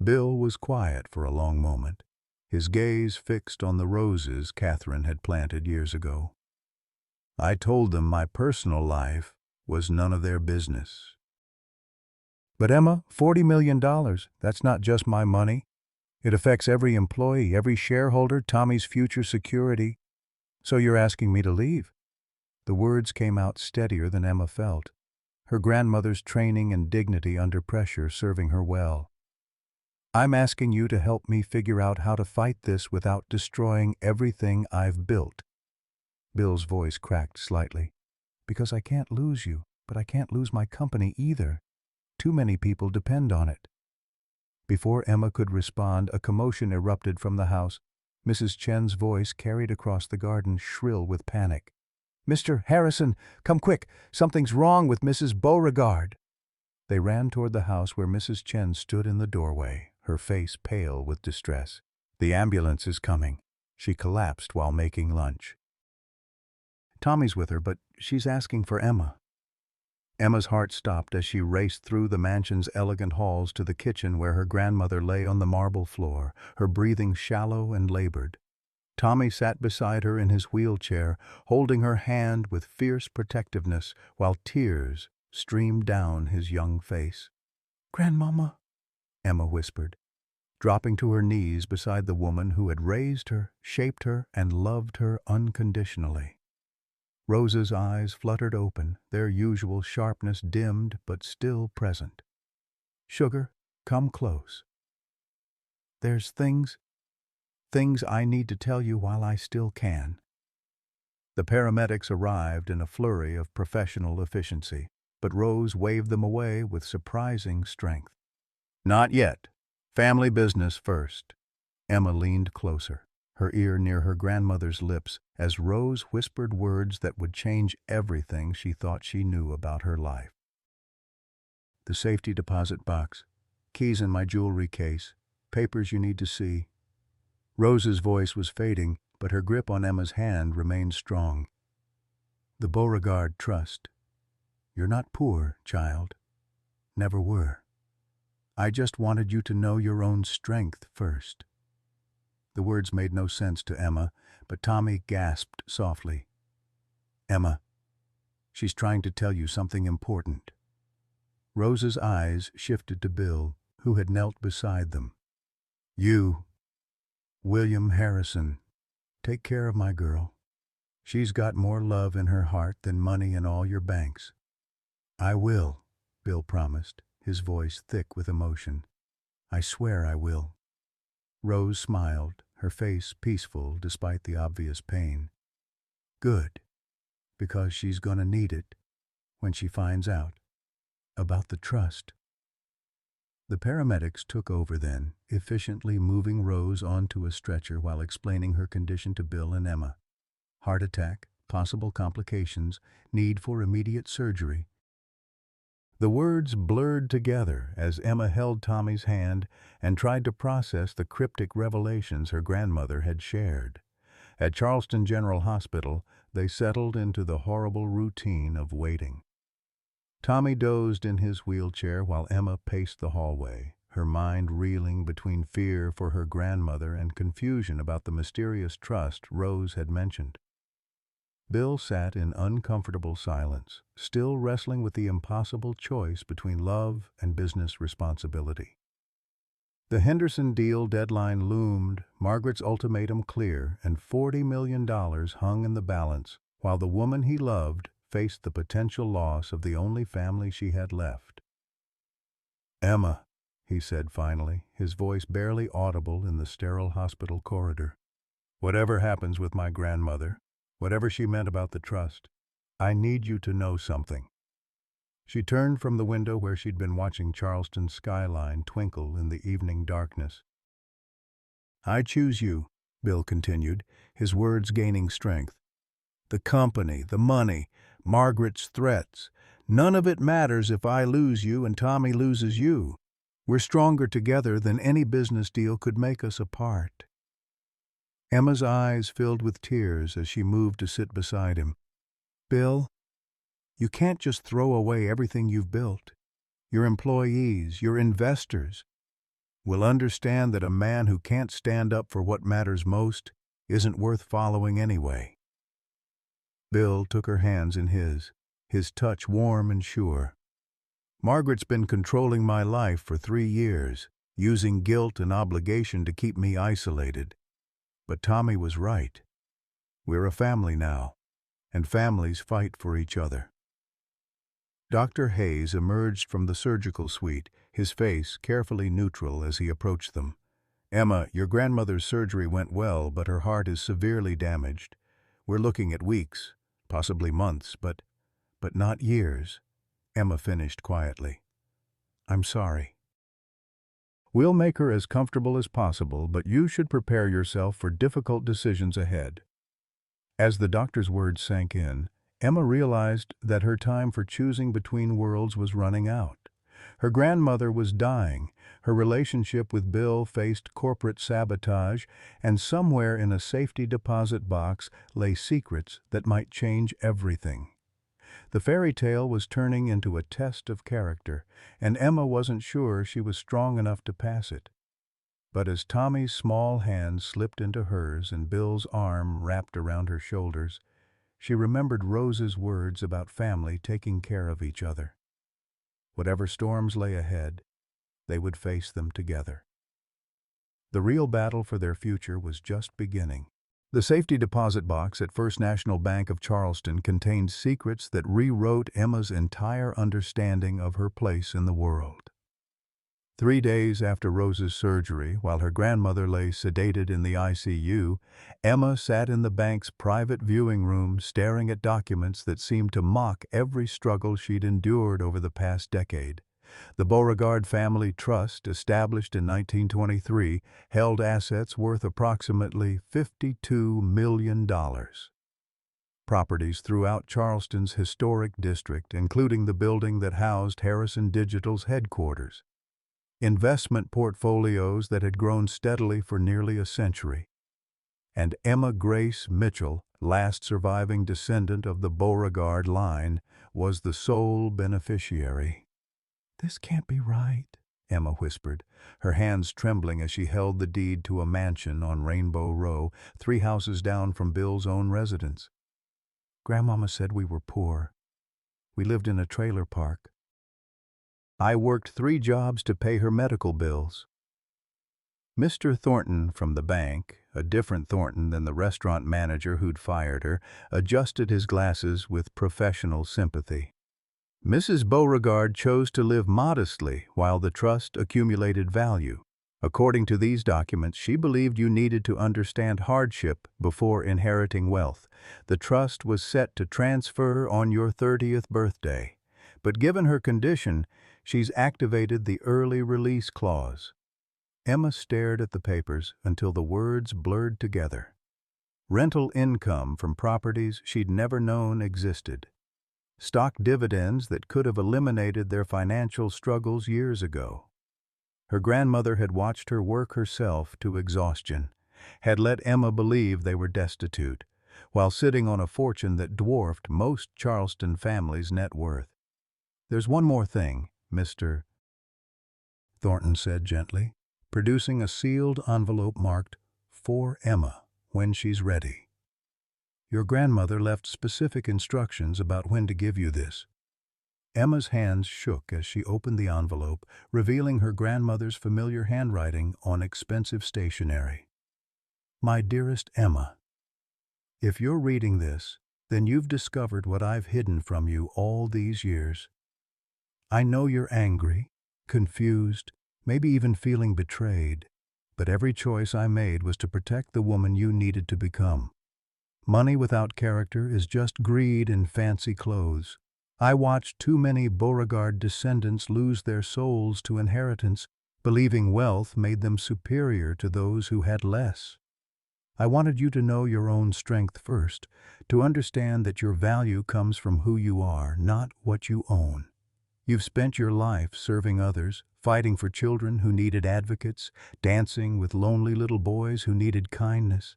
Bill was quiet for a long moment, his gaze fixed on the roses Catherine had planted years ago. I told them my personal life was none of their business. But Emma, $40 million, that's not just my money. It affects every employee, every shareholder, Tommy's future security. So you're asking me to leave? The words came out steadier than Emma felt, her grandmother's training and dignity under pressure serving her well. I'm asking you to help me figure out how to fight this without destroying everything I've built. Bill's voice cracked slightly. Because I can't lose you, but I can't lose my company either. Too many people depend on it. Before Emma could respond, a commotion erupted from the house. Mrs. Chen's voice carried across the garden, shrill with panic. "Mr. Harrison, come quick! Something's wrong with Mrs. Beauregard!" They ran toward the house where Mrs. Chen stood in the doorway, her face pale with distress. "The ambulance is coming." She collapsed while making lunch. "Tommy's with her, but she's asking for Emma." Emma's heart stopped as she raced through the mansion's elegant halls to the kitchen where her grandmother lay on the marble floor, her breathing shallow and labored. Tommy sat beside her in his wheelchair, holding her hand with fierce protectiveness, while tears streamed down his young face. "Grandmama," Emma whispered, dropping to her knees beside the woman who had raised her, shaped her, and loved her unconditionally. Rose's eyes fluttered open, their usual sharpness dimmed but still present. "Sugar, come close. There's things I need to tell you while I still can." The paramedics arrived in a flurry of professional efficiency, but Rose waved them away with surprising strength. "Not yet. Family business first." Emma leaned closer, her ear near her grandmother's lips, as Rose whispered words that would change everything she thought she knew about her life. "The safety deposit box, keys in my jewelry case, papers you need to see." Rose's voice was fading, but her grip on Emma's hand remained strong. "The Beauregard Trust. You're not poor, child. Never were. I just wanted you to know your own strength first." The words made no sense to Emma, but Tommy gasped softly. "Emma, she's trying to tell you something important." Rose's eyes shifted to Bill, who had knelt beside them. "You, William Harrison, take care of my girl. She's got more love in her heart than money in all your banks." "I will," Bill promised, his voice thick with emotion. "I swear I will." Rose smiled, her face peaceful despite the obvious pain. "Good, because she's gonna need it when she finds out about the trust." The paramedics took over then, efficiently moving Rose onto a stretcher while explaining her condition to Bill and Emma. Heart attack, possible complications, need for immediate surgery. The words blurred together as Emma held Tommy's hand and tried to process the cryptic revelations her grandmother had shared. At Charleston General Hospital, they settled into the horrible routine of waiting. Tommy dozed in his wheelchair while Emma paced the hallway, her mind reeling between fear for her grandmother and confusion about the mysterious trust Rose had mentioned. Bill sat in uncomfortable silence, still wrestling with the impossible choice between love and business responsibility. The Henderson deal deadline loomed, Margaret's ultimatum clear, and $40 million hung in the balance, while the woman he loved faced the potential loss of the only family she had left. "Emma," he said finally, his voice barely audible in the sterile hospital corridor, "whatever happens with my grandmother, whatever she meant about the trust, I need you to know something." She turned from the window where she'd been watching Charleston's skyline twinkle in the evening darkness. "I choose you," Bill continued, his words gaining strength. "The company, the money, Margaret's threats, none of it matters if I lose you and Tommy loses you. We're stronger together than any business deal could make us apart." Emma's eyes filled with tears as she moved to sit beside him. "Bill, you can't just throw away everything you've built. Your employees, your investors will understand that a man who can't stand up for what matters most isn't worth following anyway." Bill took her hands in his touch warm and sure. "Margaret's been controlling my life for 3 years, using guilt and obligation to keep me isolated. But Tommy was right. We're a family now, and families fight for each other." Dr. Hayes emerged from the surgical suite, his face carefully neutral as he approached them. "Emma, your grandmother's surgery went well, but her heart is severely damaged. We're looking at weeks, possibly months, but not years," Emma finished quietly. "I'm sorry. We'll make her as comfortable as possible, but you should prepare yourself for difficult decisions ahead." As the doctor's words sank in, Emma realized that her time for choosing between worlds was running out. Her grandmother was dying, her relationship with Bill faced corporate sabotage, and somewhere in a safety deposit box lay secrets that might change everything. The fairy tale was turning into a test of character, and Emma wasn't sure she was strong enough to pass it. But as Tommy's small hand slipped into hers and Bill's arm wrapped around her shoulders, she remembered Rose's words about family taking care of each other. Whatever storms lay ahead, they would face them together. The real battle for their future was just beginning. The safety deposit box at First National Bank of Charleston contained secrets that rewrote Emma's entire understanding of her place in the world. 3 days after Rose's surgery, while her grandmother lay sedated in the ICU, Emma sat in the bank's private viewing room staring at documents that seemed to mock every struggle she'd endured over the past decade. The Beauregard Family Trust, established in 1923, held assets worth approximately $52 million. Properties throughout Charleston's historic district, including the building that housed Harrison Digital's headquarters. Investment portfolios that had grown steadily for nearly a century. And Emma Grace Mitchell, last surviving descendant of the Beauregard line, was the sole beneficiary. "This can't be right," Emma whispered, her hands trembling as she held the deed to a mansion on Rainbow Row, 3 houses down from Bill's own residence. "Grandmama said we were poor. We lived in a trailer park. I worked 3 jobs to pay her medical bills." Mr. Thornton from the bank, a different Thornton than the restaurant manager who'd fired her, adjusted his glasses with professional sympathy. "Mrs. Beauregard chose to live modestly while the trust accumulated value. According to these documents, she believed you needed to understand hardship before inheriting wealth. The trust was set to transfer on your 30th birthday. But given her condition, she's activated the early release clause." Emma stared at the papers until the words blurred together. Rental income from properties she'd never known existed. Stock dividends that could have eliminated their financial struggles years ago. Her grandmother had watched her work herself to exhaustion, had let Emma believe they were destitute, while sitting on a fortune that dwarfed most Charleston families' net worth. "There's one more thing, Mr. Thornton said gently, producing a sealed envelope marked, "For Emma, when she's ready. Your grandmother left specific instructions about when to give you this." Emma's hands shook as she opened the envelope, revealing her grandmother's familiar handwriting on expensive stationery. "My dearest Emma, if you're reading this, then you've discovered what I've hidden from you all these years. I know you're angry, confused, maybe even feeling betrayed, but every choice I made was to protect the woman you needed to become. Money without character is just greed in fancy clothes. I watched too many Beauregard descendants lose their souls to inheritance, believing wealth made them superior to those who had less. I wanted you to know your own strength first, to understand that your value comes from who you are, not what you own. You've spent your life serving others, fighting for children who needed advocates, dancing with lonely little boys who needed kindness.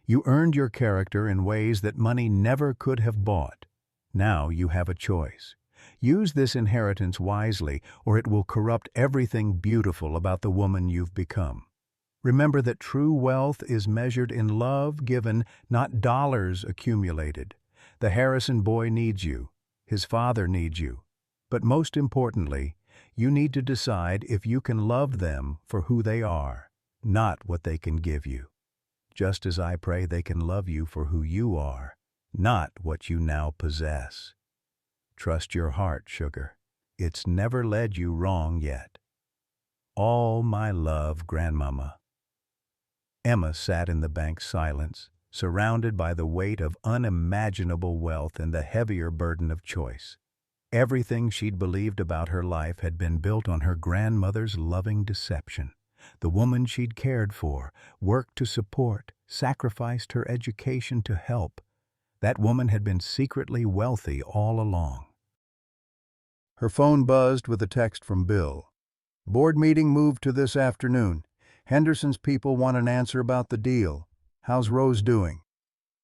You earned your character in ways that money never could have bought. Now you have a choice. Use this inheritance wisely, or it will corrupt everything beautiful about the woman you've become. Remember that true wealth is measured in love given, not dollars accumulated. The Harrison boy needs you. His father needs you. But most importantly, you need to decide if you can love them for who they are, not what they can give you. Just as I pray they can love you for who you are, not what you now possess. Trust your heart, sugar. It's never led you wrong yet. All my love, Grandmama. Emma sat in the bank's silence, surrounded by the weight of unimaginable wealth and the heavier burden of choice. Everything she'd believed about her life had been built on her grandmother's loving deception. The woman she'd cared for, worked to support, sacrificed her education to help. That woman had been secretly wealthy all along. Her phone buzzed with a text from Bill. Board meeting moved to this afternoon. Henderson's people want an answer about the deal. How's Rose doing?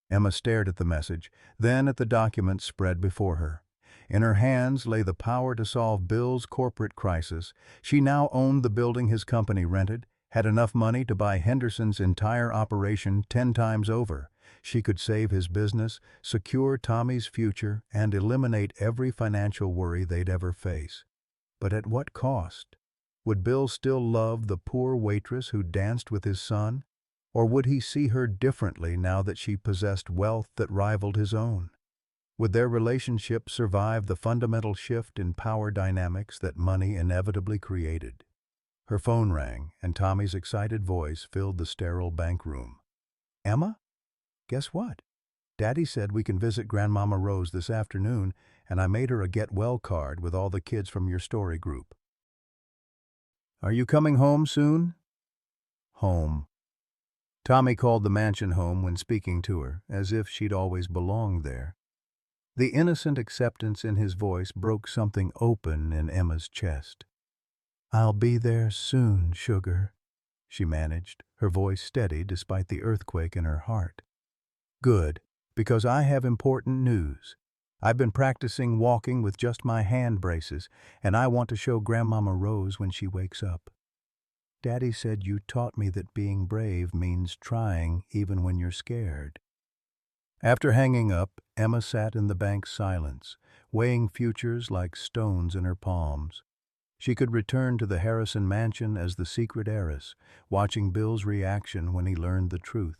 Emma stared at the message, then at the document spread before her. In her hands lay the power to solve Bill's corporate crisis. She now owned the building his company rented, had enough money to buy Henderson's entire operation 10 times over. She could save his business, secure Tommy's future, and eliminate every financial worry they'd ever face. But at what cost? Would Bill still love the poor waitress who danced with his son? Or would he see her differently now that she possessed wealth that rivaled his own? Would their relationship survive the fundamental shift in power dynamics that money inevitably created? Her phone rang, and Tommy's excited voice filled the sterile bank room. Emma? Guess what? Daddy said we can visit Grandmama Rose this afternoon, and I made her a get well card with all the kids from your story group. Are you coming home soon? Home. Tommy called the mansion home when speaking to her, as if she'd always belonged there. The innocent acceptance in his voice broke something open in Emma's chest. I'll be there soon, sugar, she managed, her voice steady despite the earthquake in her heart. Good, because I have important news. I've been practicing walking with just my hand braces, and I want to show Grandmama Rose when she wakes up. Daddy said you taught me that being brave means trying even when you're scared. After hanging up, Emma sat in the bank's silence, weighing futures like stones in her palms. She could return to the Harrison mansion as the secret heiress, watching Bill's reaction when he learned the truth.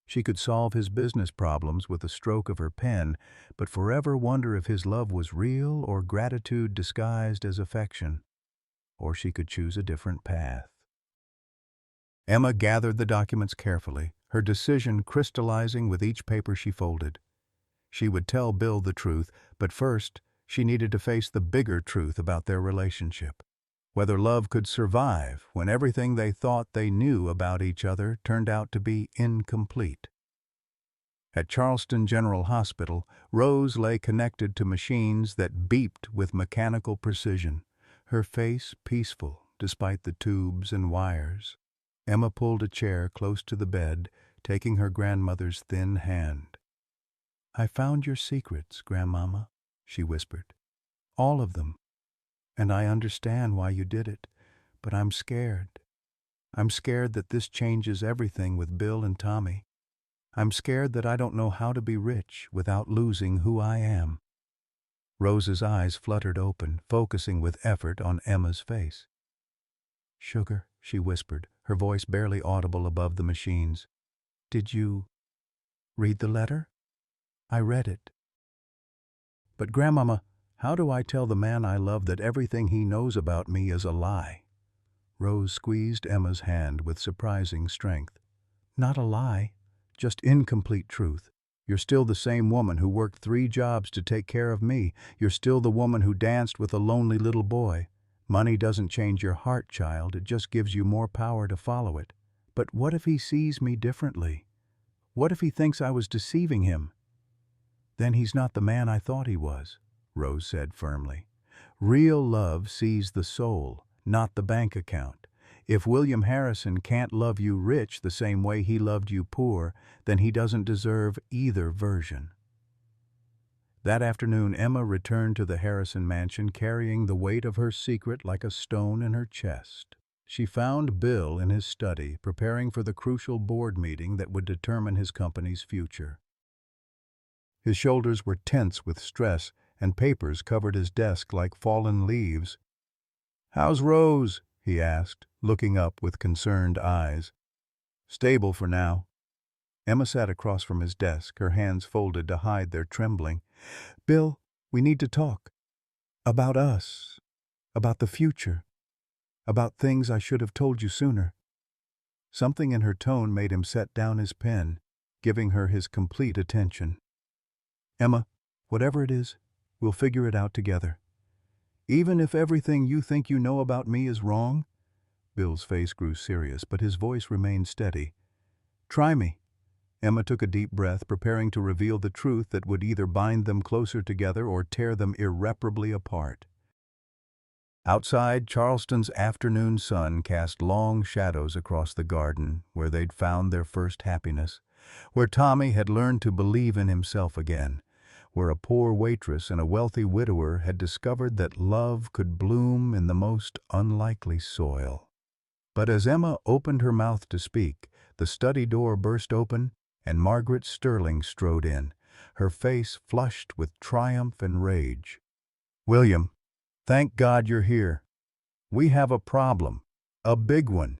She could solve his business problems with a stroke of her pen, but forever wonder if his love was real or gratitude disguised as affection. Or she could choose a different path. Emma gathered the documents carefully, her decision crystallizing with each paper she folded. She would tell Bill the truth, but first, she needed to face the bigger truth about their relationship. Whether love could survive when everything they thought they knew about each other turned out to be incomplete. At Charleston General Hospital, Rose lay connected to machines that beeped with mechanical precision, her face peaceful despite the tubes and wires. Emma pulled a chair close to the bed, taking her grandmother's thin hand. I found your secrets, Grandmama, she whispered. All of them. And I understand why you did it, but I'm scared. I'm scared that this changes everything with Bill and Tommy. I'm scared that I don't know how to be rich without losing who I am. Rose's eyes fluttered open, focusing with effort on Emma's face. Sugar, she whispered, her voice barely audible above the machines. Did you read the letter? I read it. But Grandmama, how do I tell the man I love that everything he knows about me is a lie? Rose squeezed Emma's hand with surprising strength. Not a lie, just incomplete truth. You're still the same woman who worked 3 jobs to take care of me. You're still the woman who danced with a lonely little boy. Money doesn't change your heart, child. It just gives you more power to follow it. But what if he sees me differently? What if he thinks I was deceiving him? Then he's not the man I thought he was, Rose said firmly. Real love sees the soul, not the bank account. If William Harrison can't love you rich the same way he loved you poor, then he doesn't deserve either version. That afternoon, Emma returned to the Harrison mansion carrying the weight of her secret like a stone in her chest. She found Bill in his study, preparing for the crucial board meeting that would determine his company's future. His shoulders were tense with stress, and papers covered his desk like fallen leaves. "How's Rose?" he asked, looking up with concerned eyes. "Stable for now." Emma sat across from his desk, her hands folded to hide their trembling. "Bill, we need to talk. About us. About the future. About things I should have told you sooner." Something in her tone made him set down his pen, giving her his complete attention. "Emma, whatever it is, we'll figure it out together. Even if everything you think you know about me is wrong." Bill's face grew serious, but his voice remained steady. "Try me." Emma took a deep breath, preparing to reveal the truth that would either bind them closer together or tear them irreparably apart. Outside, Charleston's afternoon sun cast long shadows across the garden where they'd found their first happiness, where Tommy had learned to believe in himself again, where a poor waitress and a wealthy widower had discovered that love could bloom in the most unlikely soil. But as Emma opened her mouth to speak, the study door burst open, and Margaret Sterling strode in, her face flushed with triumph and rage. "William, thank God you're here. We have a problem, a big one,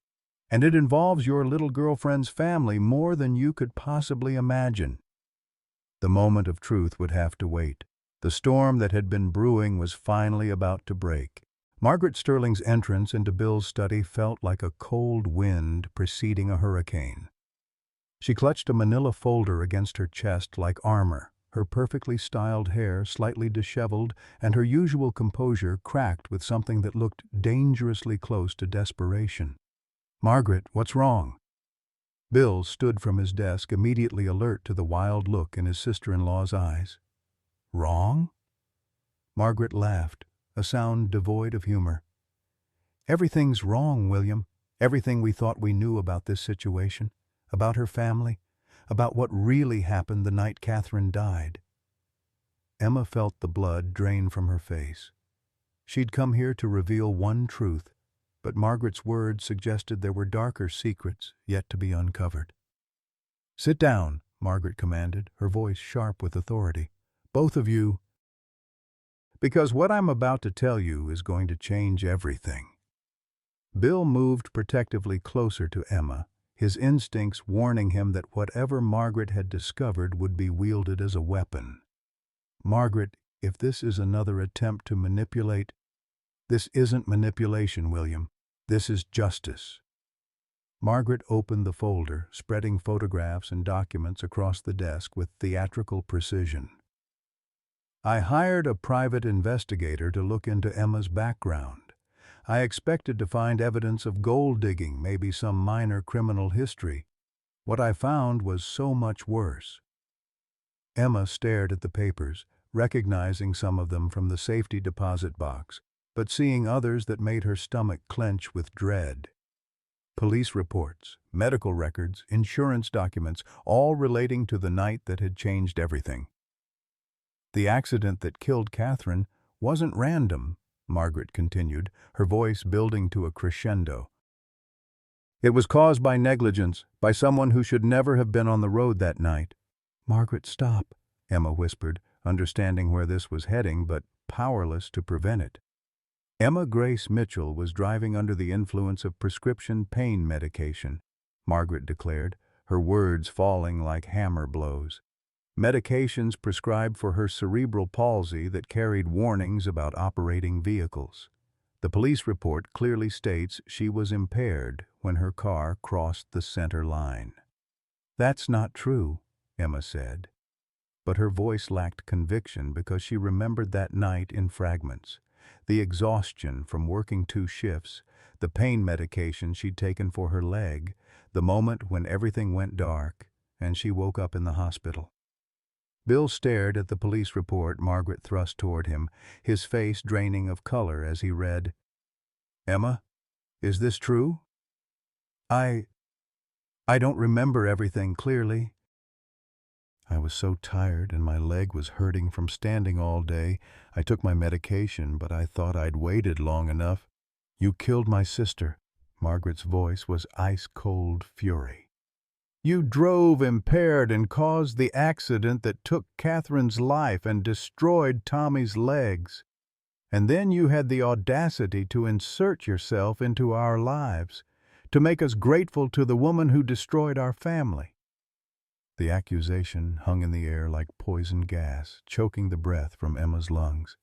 and it involves your little girlfriend's family more than you could possibly imagine." The moment of truth would have to wait. The storm that had been brewing was finally about to break. Margaret Sterling's entrance into Bill's study felt like a cold wind preceding a hurricane. She clutched a manila folder against her chest like armor, her perfectly styled hair slightly disheveled and her usual composure cracked with something that looked dangerously close to desperation. "Margaret, what's wrong?" Bill stood from his desk, immediately alert to the wild look in his sister-in-law's eyes. "Wrong?" Margaret laughed, a sound devoid of humor. "Everything's wrong, William. Everything we thought we knew about this situation, about her family, about what really happened the night Catherine died." Emma felt the blood drain from her face. She'd come here to reveal one truth, but Margaret's words suggested there were darker secrets yet to be uncovered. "Sit down," Margaret commanded, her voice sharp with authority. "Both of you. Because what I'm about to tell you is going to change everything." Bill moved protectively closer to Emma, his instincts warning him that whatever Margaret had discovered would be wielded as a weapon. "Margaret, if this is another attempt to manipulate—" "This isn't manipulation, William. This is justice." Margaret opened the folder, spreading photographs and documents across the desk with theatrical precision. "I hired a private investigator to look into Emma's background. I expected to find evidence of gold digging, maybe some minor criminal history. What I found was so much worse." Emma stared at the papers, recognizing some of them from the safety deposit box, but seeing others that made her stomach clench with dread. Police reports, medical records, insurance documents, all relating to the night that had changed everything. "The accident that killed Catherine wasn't random," Margaret continued, her voice building to a crescendo. "It was caused by negligence, by someone who should never have been on the road that night." "Margaret, stop," Emma whispered, understanding where this was heading but powerless to prevent it. Emma Grace Mitchell was driving under the influence of prescription pain medication, Margaret declared, her words falling like hammer blows. Medications prescribed for her cerebral palsy that carried warnings about operating vehicles. The police report clearly states she was impaired when her car crossed the center line. "That's not true," Emma said. But her voice lacked conviction because she remembered that night in fragments. The exhaustion from working 2 shifts, the pain medication she'd taken for her leg, the moment when everything went dark and she woke up in the hospital. Bill stared at the police report Margaret thrust toward him, his face draining of color as he read, "Emma, is this true?" I don't remember everything clearly. I was so tired and my leg was hurting from standing all day. I took my medication, but I thought I'd waited long enough. You killed my sister," Margaret's voice was ice-cold fury. "You drove impaired and caused the accident that took Catherine's life and destroyed Tommy's legs. And then you had the audacity to insert yourself into our lives, to make us grateful to the woman who destroyed our family." The accusation hung in the air like poison gas, choking the breath from Emma's lungs.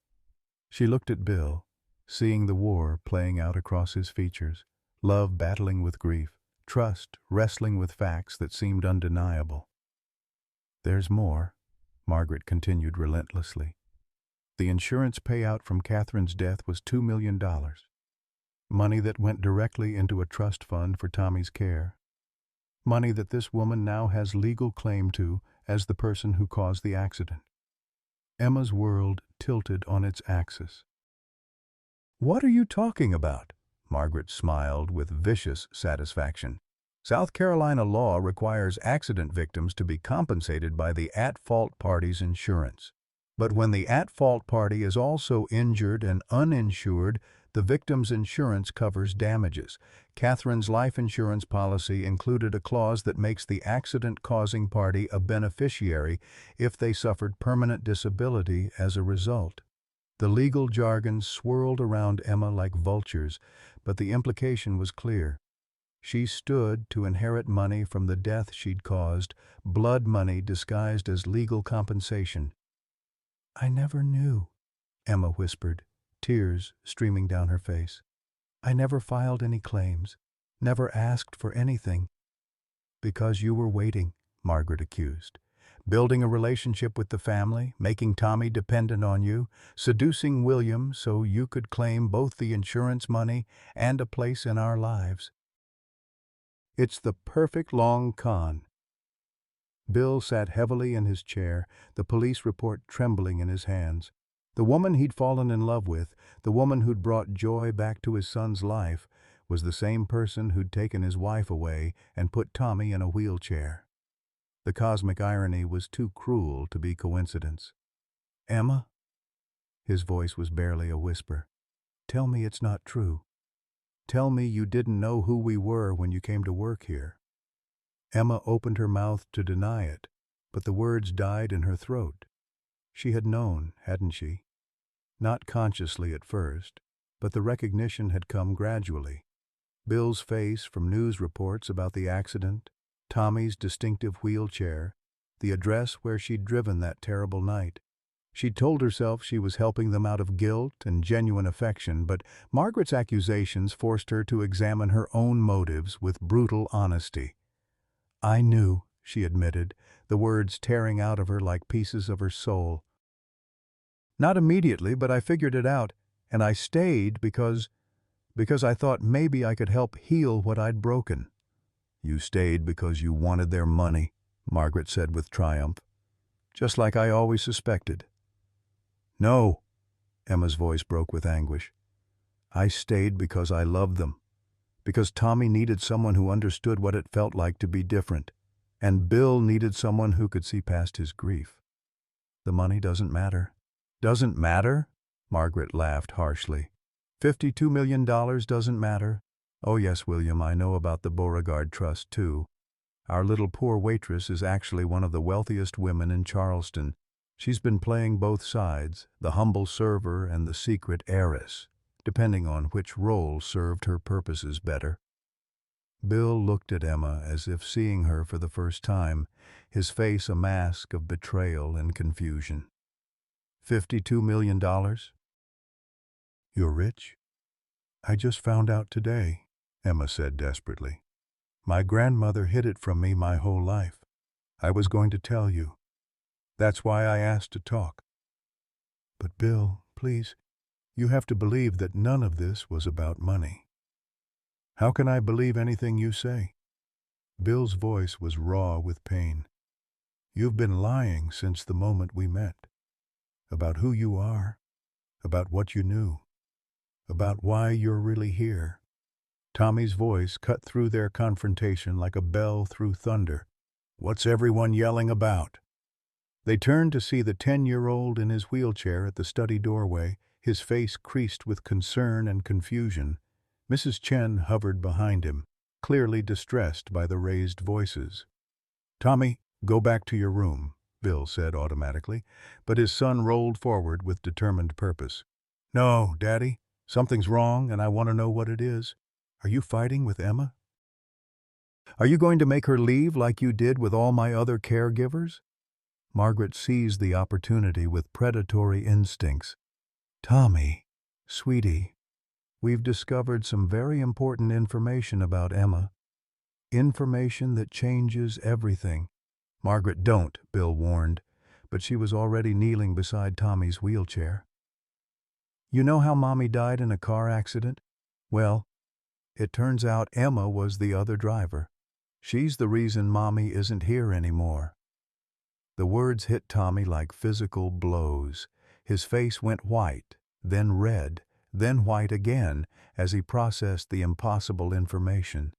She looked at Bill, seeing the war playing out across his features, love battling with grief, trust wrestling with facts that seemed undeniable. "There's more," Margaret continued relentlessly. "The insurance payout from Catherine's death was $2 million. Money that went directly into a trust fund for Tommy's care. Money that this woman now has legal claim to as the person who caused the accident." Emma's world tilted on its axis. "What are you talking about?" Margaret smiled with vicious satisfaction. "South Carolina law requires accident victims to be compensated by the at-fault party's insurance. But when the at-fault party is also injured and uninsured, the victim's insurance covers damages. Catherine's life insurance policy included a clause that makes the accident-causing party a beneficiary if they suffered permanent disability as a result." The legal jargon swirled around Emma like vultures, but the implication was clear. She stood to inherit money from the death she'd caused, blood money disguised as legal compensation. "I never knew," Emma whispered, tears streaming down her face. "I never filed any claims, never asked for anything." "Because you were waiting," Margaret accused. "Building a relationship with the family, making Tommy dependent on you, seducing William so you could claim both the insurance money and a place in our lives. It's the perfect long con." Bill sat heavily in his chair, the police report trembling in his hands. The woman he'd fallen in love with, the woman who'd brought joy back to his son's life, was the same person who'd taken his wife away and put Tommy in a wheelchair. The cosmic irony was too cruel to be coincidence. "Emma?" His voice was barely a whisper. "Tell me it's not true. Tell me you didn't know who we were when you came to work here." Emma opened her mouth to deny it, but the words died in her throat. She had known, hadn't she? Not consciously at first, but the recognition had come gradually. Bill's face from news reports about the accident, Tommy's distinctive wheelchair, the address where she'd driven that terrible night. She'd told herself she was helping them out of guilt and genuine affection, but Margaret's accusations forced her to examine her own motives with brutal honesty. "I knew," she admitted, the words tearing out of her like pieces of her soul. "Not immediately, but I figured it out, and I stayed because I thought maybe I could help heal what I'd broken." "You stayed because you wanted their money," Margaret said with triumph. "Just like I always suspected." "No," Emma's voice broke with anguish. "I stayed because I loved them. Because Tommy needed someone who understood what it felt like to be different, and Bill needed someone who could see past his grief. The money doesn't matter." "Doesn't matter?" Margaret laughed harshly. $52 million doesn't matter? Oh yes, William, I know about the Beauregard Trust too. Our little poor waitress is actually one of the wealthiest women in Charleston. She's been playing both sides, the humble server and the secret heiress, depending on which role served her purposes better." Bill looked at Emma as if seeing her for the first time, his face a mask of betrayal and confusion. $52 million? "You're rich?" "I just found out today," Emma said desperately. "My grandmother hid it from me my whole life. I was going to tell you. That's why I asked to talk. But Bill, please, you have to believe that none of this was about money." "How can I believe anything you say?" Bill's voice was raw with pain. "You've been lying since the moment we met. About who you are, about what you knew, about why you're really here." Tommy's voice cut through their confrontation like a bell through thunder. "What's everyone yelling about?" They turned to see the 10-year-old in his wheelchair at the study doorway, his face creased with concern and confusion. Mrs. Chen hovered behind him, clearly distressed by the raised voices. "Tommy, go back to your room," Bill said automatically, but his son rolled forward with determined purpose. "No, Daddy, something's wrong and I want to know what it is. Are you fighting with Emma? Are you going to make her leave like you did with all my other caregivers?" Margaret seized the opportunity with predatory instincts. "Tommy, sweetie, we've discovered some very important information about Emma. Information that changes everything." "Margaret, don't," Bill warned, but she was already kneeling beside Tommy's wheelchair. "You know how Mommy died in a car accident? Well, it turns out Emma was the other driver. She's the reason Mommy isn't here anymore." The words hit Tommy like physical blows. His face went white, then red, then white again as he processed the impossible information.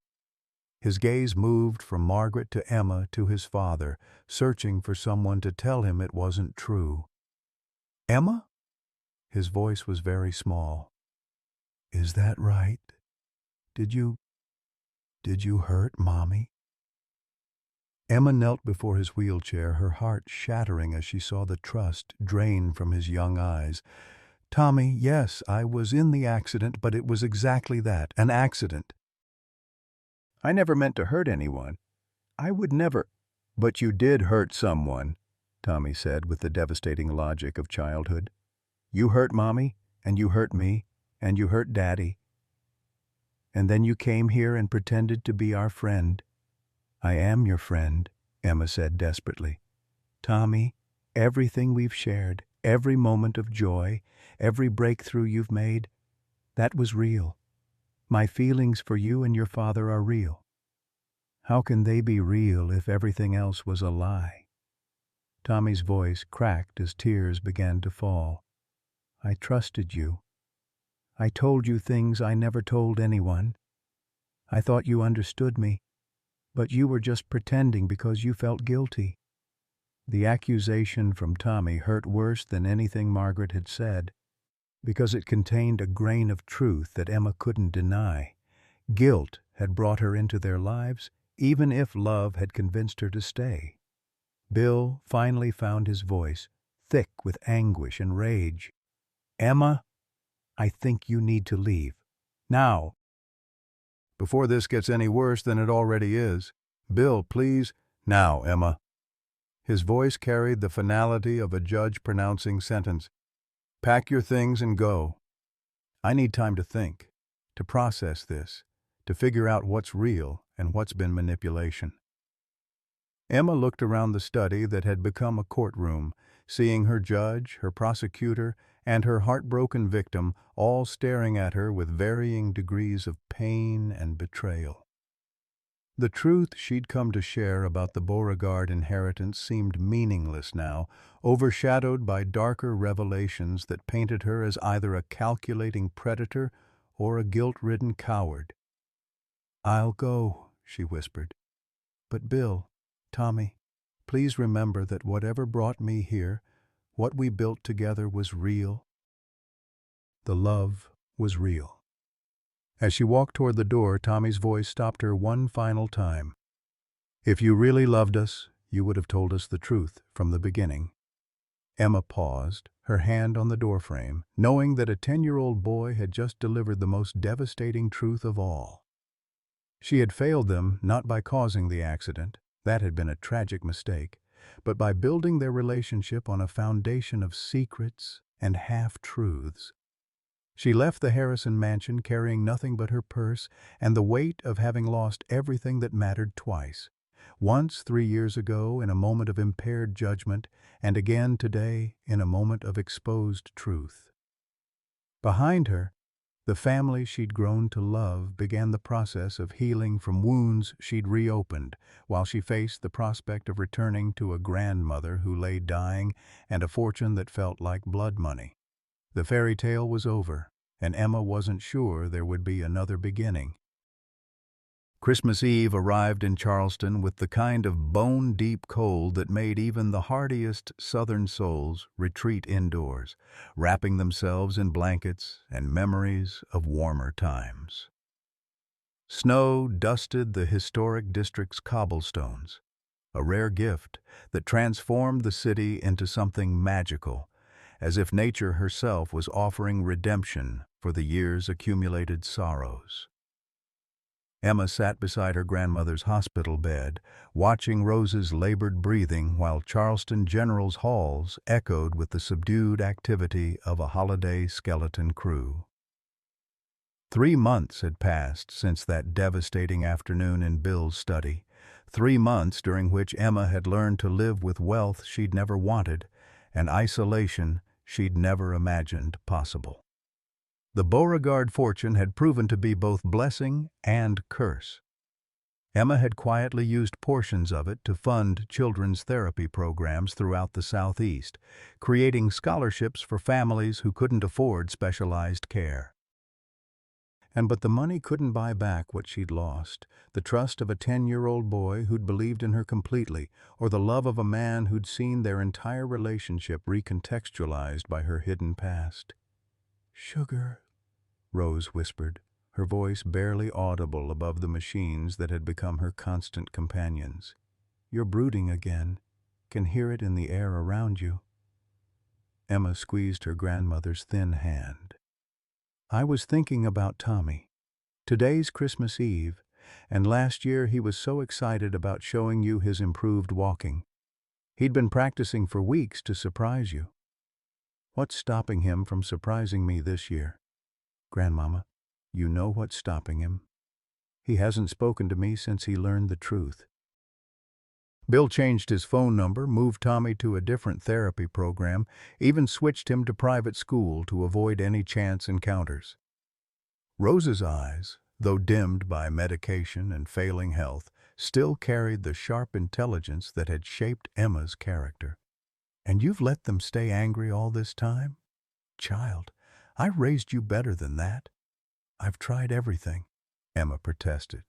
His gaze moved from Margaret to Emma to his father, searching for someone to tell him it wasn't true. "Emma?" His voice was very small. "Is that right? Did you hurt Mommy?" Emma knelt before his wheelchair, her heart shattering as she saw the trust drain from his young eyes. "Tommy, yes, I was in the accident, but it was exactly that, an accident. I never meant to hurt anyone. I would never—" "But you did hurt someone," Tommy said with the devastating logic of childhood. "You hurt Mommy, and you hurt me, and you hurt Daddy. And then you came here and pretended to be our friend." "I am your friend," Emma said desperately. "Tommy, everything we've shared, every moment of joy, every breakthrough you've made, that was real. My feelings for you and your father are real. How can they be real if everything else was a lie?" Tommy's voice cracked as tears began to fall. "I trusted you. I told you things I never told anyone. I thought you understood me, but you were just pretending because you felt guilty." The accusation from Tommy hurt worse than anything Margaret had said, because it contained a grain of truth that Emma couldn't deny. Guilt had brought her into their lives, even if love had convinced her to stay. Bill finally found his voice, thick with anguish and rage. "Emma, I think you need to leave. Now. Before this gets any worse than it already is. Bill, please. Now, Emma." His voice carried the finality of a judge pronouncing sentence. "Pack your things and go. I need time to think, to process this, to figure out what's real and what's been manipulation." Emma looked around the study that had become a courtroom, seeing her judge, her prosecutor, and her heartbroken victim all staring at her with varying degrees of pain and betrayal. The truth she'd come to share about the Beauregard inheritance seemed meaningless now, overshadowed by darker revelations that painted her as either a calculating predator or a guilt-ridden coward. "I'll go," she whispered. "But Bill, Tommy, please remember that whatever brought me here, what we built together was real. The love was real." As she walked toward the door, Tommy's voice stopped her one final time. "If you really loved us, you would have told us the truth from the beginning." Emma paused, her hand on the doorframe, knowing that a 10-year-old boy had just delivered the most devastating truth of all. She had failed them not by causing the accident, that had been a tragic mistake, but by building their relationship on a foundation of secrets and half-truths. She left the Harrison mansion carrying nothing but her purse and the weight of having lost everything that mattered twice. Once 3 years ago in a moment of impaired judgment, and again today in a moment of exposed truth. Behind her, the family she'd grown to love began the process of healing from wounds she'd reopened, while she faced the prospect of returning to a grandmother who lay dying and a fortune that felt like blood money. The fairy tale was over, and Emma wasn't sure there would be another beginning. Christmas Eve arrived in Charleston with the kind of bone-deep cold that made even the hardiest Southern souls retreat indoors, wrapping themselves in blankets and memories of warmer times. Snow dusted the historic district's cobblestones, a rare gift that transformed the city into something magical, as if nature herself was offering redemption for the year's accumulated sorrows. Emma sat beside her grandmother's hospital bed, watching Rose's labored breathing while Charleston General's halls echoed with the subdued activity of a holiday skeleton crew. 3 months had passed since that devastating afternoon in Bill's study, 3 months during which Emma had learned to live with wealth she'd never wanted and isolation she'd never imagined possible. The Beauregard fortune had proven to be both blessing and curse. Emma had quietly used portions of it to fund children's therapy programs throughout the Southeast, creating scholarships for families who couldn't afford specialized care. But the money couldn't buy back what she'd lost, the trust of a 10-year-old boy who'd believed in her completely, or the love of a man who'd seen their entire relationship recontextualized by her hidden past. "Sugar," Rose whispered, her voice barely audible above the machines that had become her constant companions. "You're brooding again. Can hear it in the air around you." Emma squeezed her grandmother's thin hand. "I was thinking about Tommy. Today's Christmas Eve, and last year he was so excited about showing you his improved walking. He'd been practicing for weeks to surprise you. What's stopping him from surprising me this year? Grandmama, you know what's stopping him. He hasn't spoken to me since he learned the truth." Bill changed his phone number, moved Tommy to a different therapy program, even switched him to private school to avoid any chance encounters. Rose's eyes, though dimmed by medication and failing health, still carried the sharp intelligence that had shaped Emma's character. "And you've let them stay angry all this time? Child, I raised you better than that." "I've tried everything," Emma protested.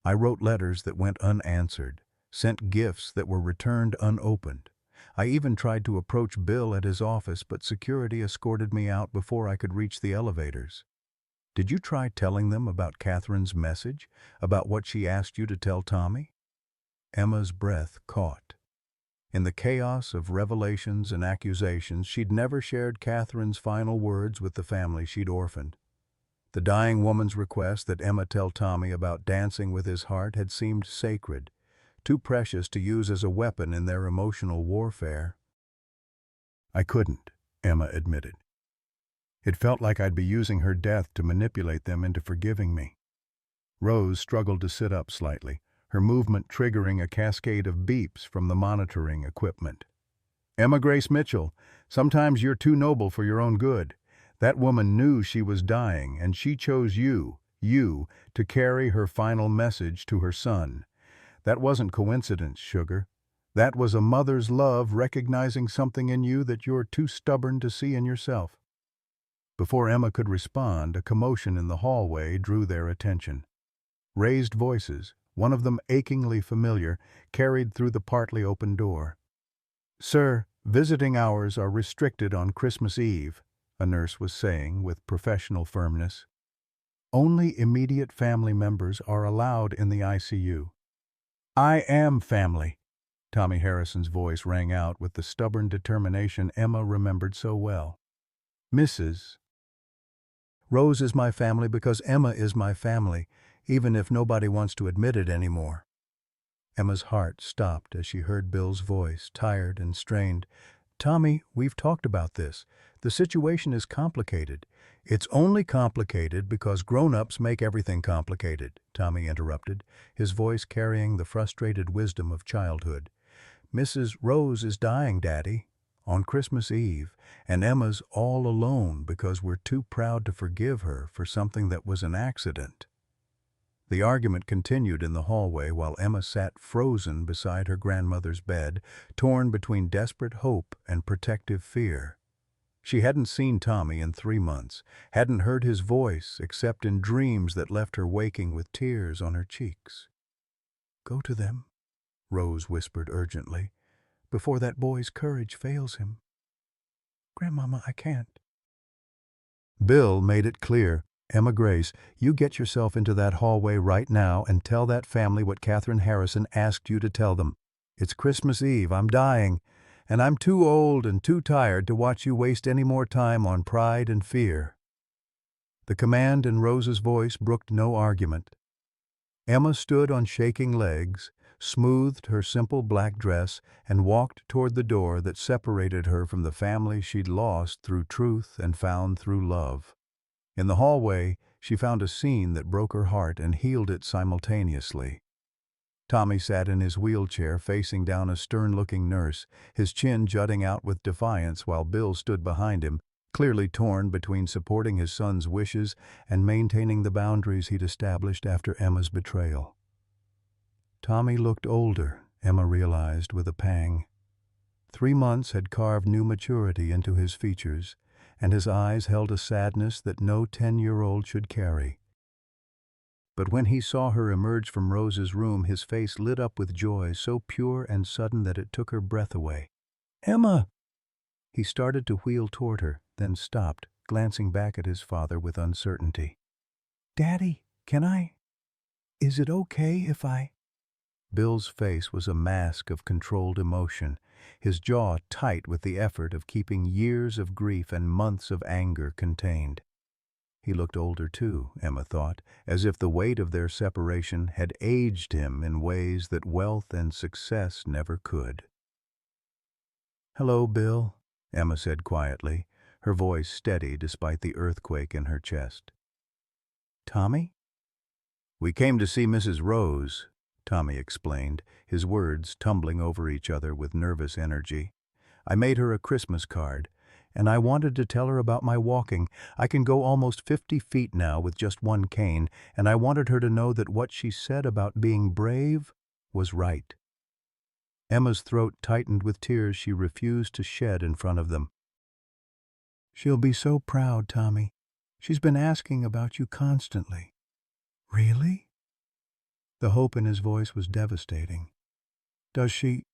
"I wrote letters that went unanswered, sent gifts that were returned unopened. I even tried to approach Bill at his office, but security escorted me out before I could reach the elevators. Did you try telling them about Catherine's message, about what she asked you to tell Tommy?" Emma's breath caught. In the chaos of revelations and accusations, she'd never shared Catherine's final words with the family she'd orphaned. The dying woman's request that Emma tell Tommy about dancing with his heart had seemed sacred, too precious to use as a weapon in their emotional warfare. "I couldn't," Emma admitted. "It felt like I'd be using her death to manipulate them into forgiving me." Rose struggled to sit up slightly, her movement triggering a cascade of beeps from the monitoring equipment. "Emma Grace Mitchell, sometimes you're too noble for your own good. That woman knew she was dying, and she chose you, to carry her final message to her son. That wasn't coincidence, Sugar. That was a mother's love recognizing something in you that you're too stubborn to see in yourself." Before Emma could respond, a commotion in the hallway drew their attention. Raised voices, one of them achingly familiar, carried through the partly open door. "Sir, visiting hours are restricted on Christmas Eve," a nurse was saying with professional firmness. "Only immediate family members are allowed in the ICU." "I am family," Tommy Harrison's voice rang out with the stubborn determination Emma remembered so well. "Mrs. Rose is my family because Emma is my family, even if nobody wants to admit it anymore." Emma's heart stopped as she heard Bill's voice, tired and strained. "Tommy, we've talked about this. The situation is complicated." "It's only complicated because grown-ups make everything complicated," Tommy interrupted, his voice carrying the frustrated wisdom of childhood. "Mrs. Rose is dying, Daddy, on Christmas Eve, and Emma's all alone because we're too proud to forgive her for something that was an accident." The argument continued in the hallway while Emma sat frozen beside her grandmother's bed, torn between desperate hope and protective fear. She hadn't seen Tommy in 3 months, hadn't heard his voice except in dreams that left her waking with tears on her cheeks. "Go to them," Rose whispered urgently, "before that boy's courage fails him." "Grandmama, I can't." Bill made it clear, Emma Grace, you get yourself into that hallway right now and tell that family what Katherine Harrison asked you to tell them. It's Christmas Eve, I'm dying, and I'm too old and too tired to watch you waste any more time on pride and fear." The command in Rose's voice brooked no argument. Emma stood on shaking legs, smoothed her simple black dress, and walked toward the door that separated her from the family she'd lost through truth and found through love. In the hallway, she found a scene that broke her heart and healed it simultaneously. Tommy sat in his wheelchair facing down a stern-looking nurse, his chin jutting out with defiance while Bill stood behind him, clearly torn between supporting his son's wishes and maintaining the boundaries he'd established after Emma's betrayal. Tommy looked older, Emma realized with a pang. 3 months had carved new maturity into his features, and his eyes held a sadness that no 10-year-old should carry. But when he saw her emerge from Rose's room, his face lit up with joy so pure and sudden that it took her breath away. "Emma!" He started to wheel toward her, then stopped, glancing back at his father with uncertainty. "Daddy, can I? Is it okay if I?" Bill's face was a mask of controlled emotion, his jaw tight with the effort of keeping years of grief and months of anger contained. He looked older too, Emma thought, as if the weight of their separation had aged him in ways that wealth and success never could. "Hello, Bill," Emma said quietly, her voice steady despite the earthquake in her chest. "Tommy?" "We came to see Mrs. Rose," Tommy explained, his words tumbling over each other with nervous energy. "I made her a Christmas card, and I wanted to tell her about my walking. I can go almost 50 feet now with just one cane, and I wanted her to know that what she said about being brave was right." Emma's throat tightened with tears she refused to shed in front of them. "She'll be so proud, Tommy. She's been asking about you constantly." "Really?" The hope in his voice was devastating. Does she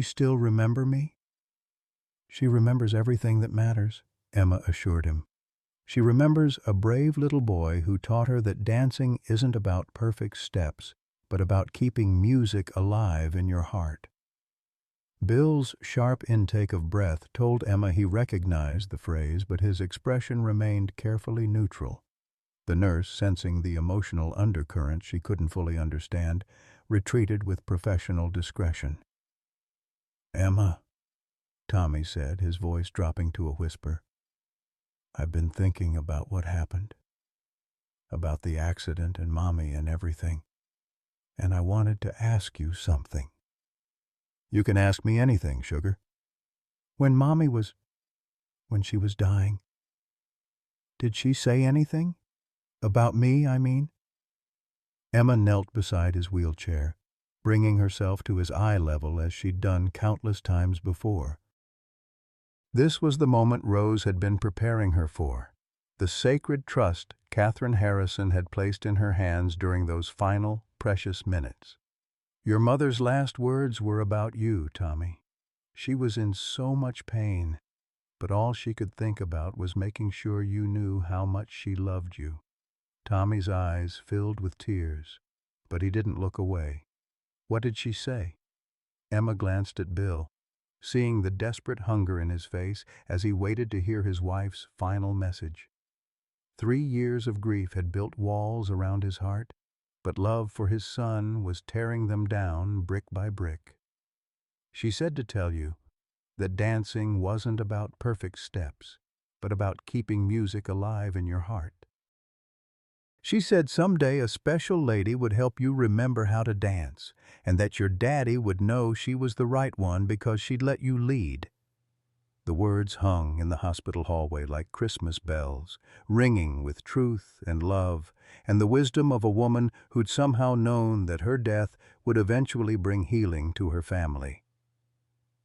still remember me?" "She remembers everything that matters," Emma assured him. "She remembers a brave little boy who taught her that dancing isn't about perfect steps, but about keeping music alive in your heart." Bill's sharp intake of breath told Emma he recognized the phrase, but his expression remained carefully neutral. The nurse, sensing the emotional undercurrent she couldn't fully understand, retreated with professional discretion. "Emma," Tommy said, his voice dropping to a whisper, "I've been thinking about what happened, about the accident and Mommy and everything, and I wanted to ask you something." "You can ask me anything, sugar." When she was dying, did she say anything? About me, I mean?" Emma knelt beside his wheelchair, bringing herself to his eye level as she'd done countless times before. This was the moment Rose had been preparing her for, the sacred trust Katherine Harrison had placed in her hands during those final, precious minutes. "Your mother's last words were about you, Tommy. She was in so much pain, but all she could think about was making sure you knew how much she loved you." Tommy's eyes filled with tears, but he didn't look away. "What did she say?" Emma glanced at Bill, seeing the desperate hunger in his face as he waited to hear his wife's final message. 3 years of grief had built walls around his heart, but love for his son was tearing them down brick by brick. "She said to tell you that dancing wasn't about perfect steps, but about keeping music alive in your heart. She said someday a special lady would help you remember how to dance, and that your daddy would know she was the right one because she'd let you lead." The words hung in the hospital hallway like Christmas bells, ringing with truth and love, and the wisdom of a woman who'd somehow known that her death would eventually bring healing to her family.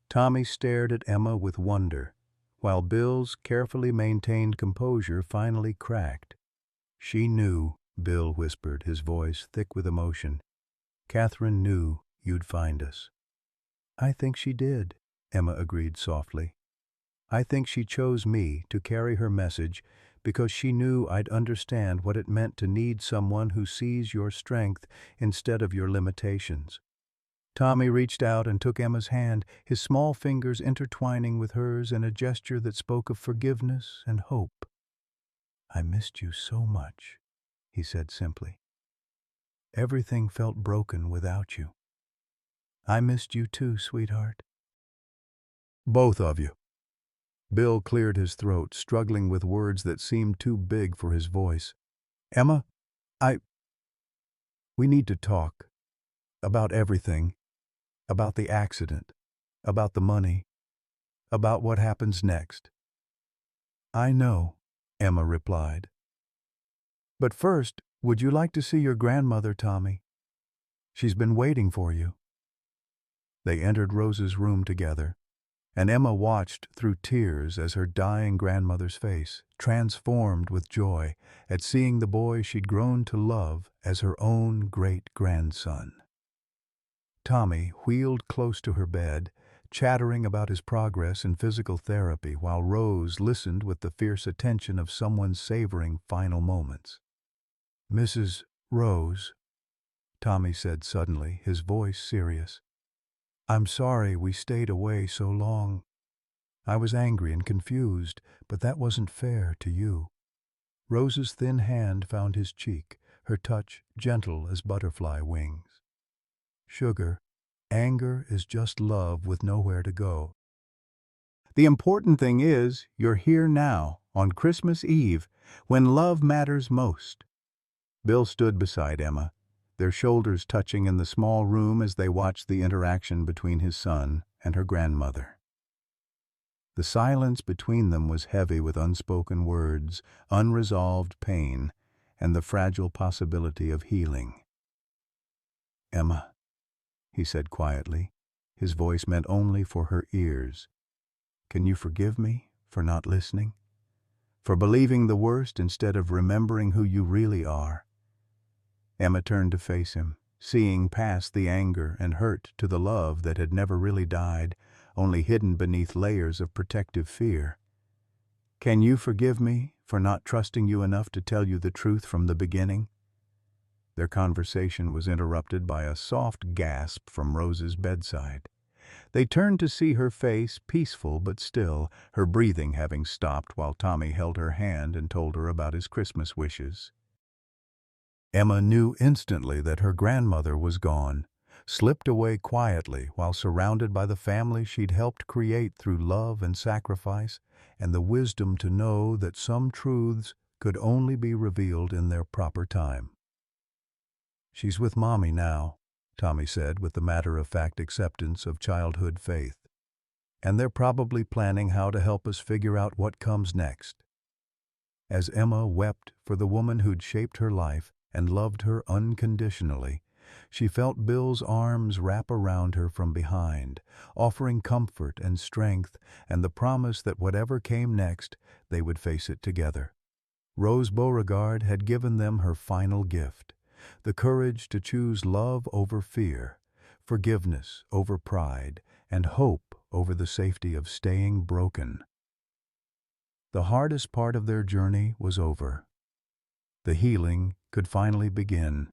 Tommy stared at Emma with wonder, while Bill's carefully maintained composure finally cracked. "She knew," Bill whispered, his voice thick with emotion. "Katherine knew you'd find us." "I think she did," Emma agreed softly. "I think she chose me to carry her message because she knew I'd understand what it meant to need someone who sees your strength instead of your limitations. Tommy reached out and took Emma's hand, his small fingers intertwining with hers in a gesture that spoke of forgiveness and hope. "I missed you so much," he said simply. "Everything felt broken without you." "I missed you too, sweetheart." "Both of you." Bill cleared his throat, struggling with words that seemed too big for his voice. "Emma, I... we need to talk. About everything. About the accident. About the money. About what happens next." "I know," Emma replied. "But first, would you like to see your grandmother, Tommy? She's been waiting for you." They entered Rose's room together, and Emma watched through tears as her dying grandmother's face transformed with joy at seeing the boy she'd grown to love as her own great-grandson. Tommy wheeled close to her bed, chattering about his progress in physical therapy while Rose listened with the fierce attention of someone savoring final moments. "Mrs. Rose," Tommy said suddenly, his voice serious. "I'm sorry we stayed away so long. I was angry and confused, but that wasn't fair to you." Rose's thin hand found his cheek, her touch gentle as butterfly wings. "Sugar, anger is just love with nowhere to go. The important thing is you're here now, on Christmas Eve, when love matters most." Bill stood beside Emma, their shoulders touching in the small room as they watched the interaction between his son and her grandmother. The silence between them was heavy with unspoken words, unresolved pain, and the fragile possibility of healing. "Emma," he said quietly, his voice meant only for her ears, "can you forgive me for not listening? For believing the worst instead of remembering who you really are?" Emma turned to face him, seeing past the anger and hurt to the love that had never really died, only hidden beneath layers of protective fear. "Can you forgive me for not trusting you enough to tell you the truth from the beginning?" Their conversation was interrupted by a soft gasp from Rose's bedside. They turned to see her face peaceful but still, her breathing having stopped while Tommy held her hand and told her about his Christmas wishes. Emma knew instantly that her grandmother was gone, slipped away quietly while surrounded by the family she'd helped create through love and sacrifice, and the wisdom to know that some truths could only be revealed in their proper time. "She's with Mommy now," Tommy said with the matter-of-fact acceptance of childhood faith. "And they're probably planning how to help us figure out what comes next." As Emma wept for the woman who'd shaped her life and loved her unconditionally, she felt Bill's arms wrap around her from behind, offering comfort and strength and the promise that whatever came next, they would face it together. Rose Beauregard had given them her final gift, the courage to choose love over fear, forgiveness over pride, and hope over the safety of staying broken. The hardest part of their journey was over. The healing could finally begin.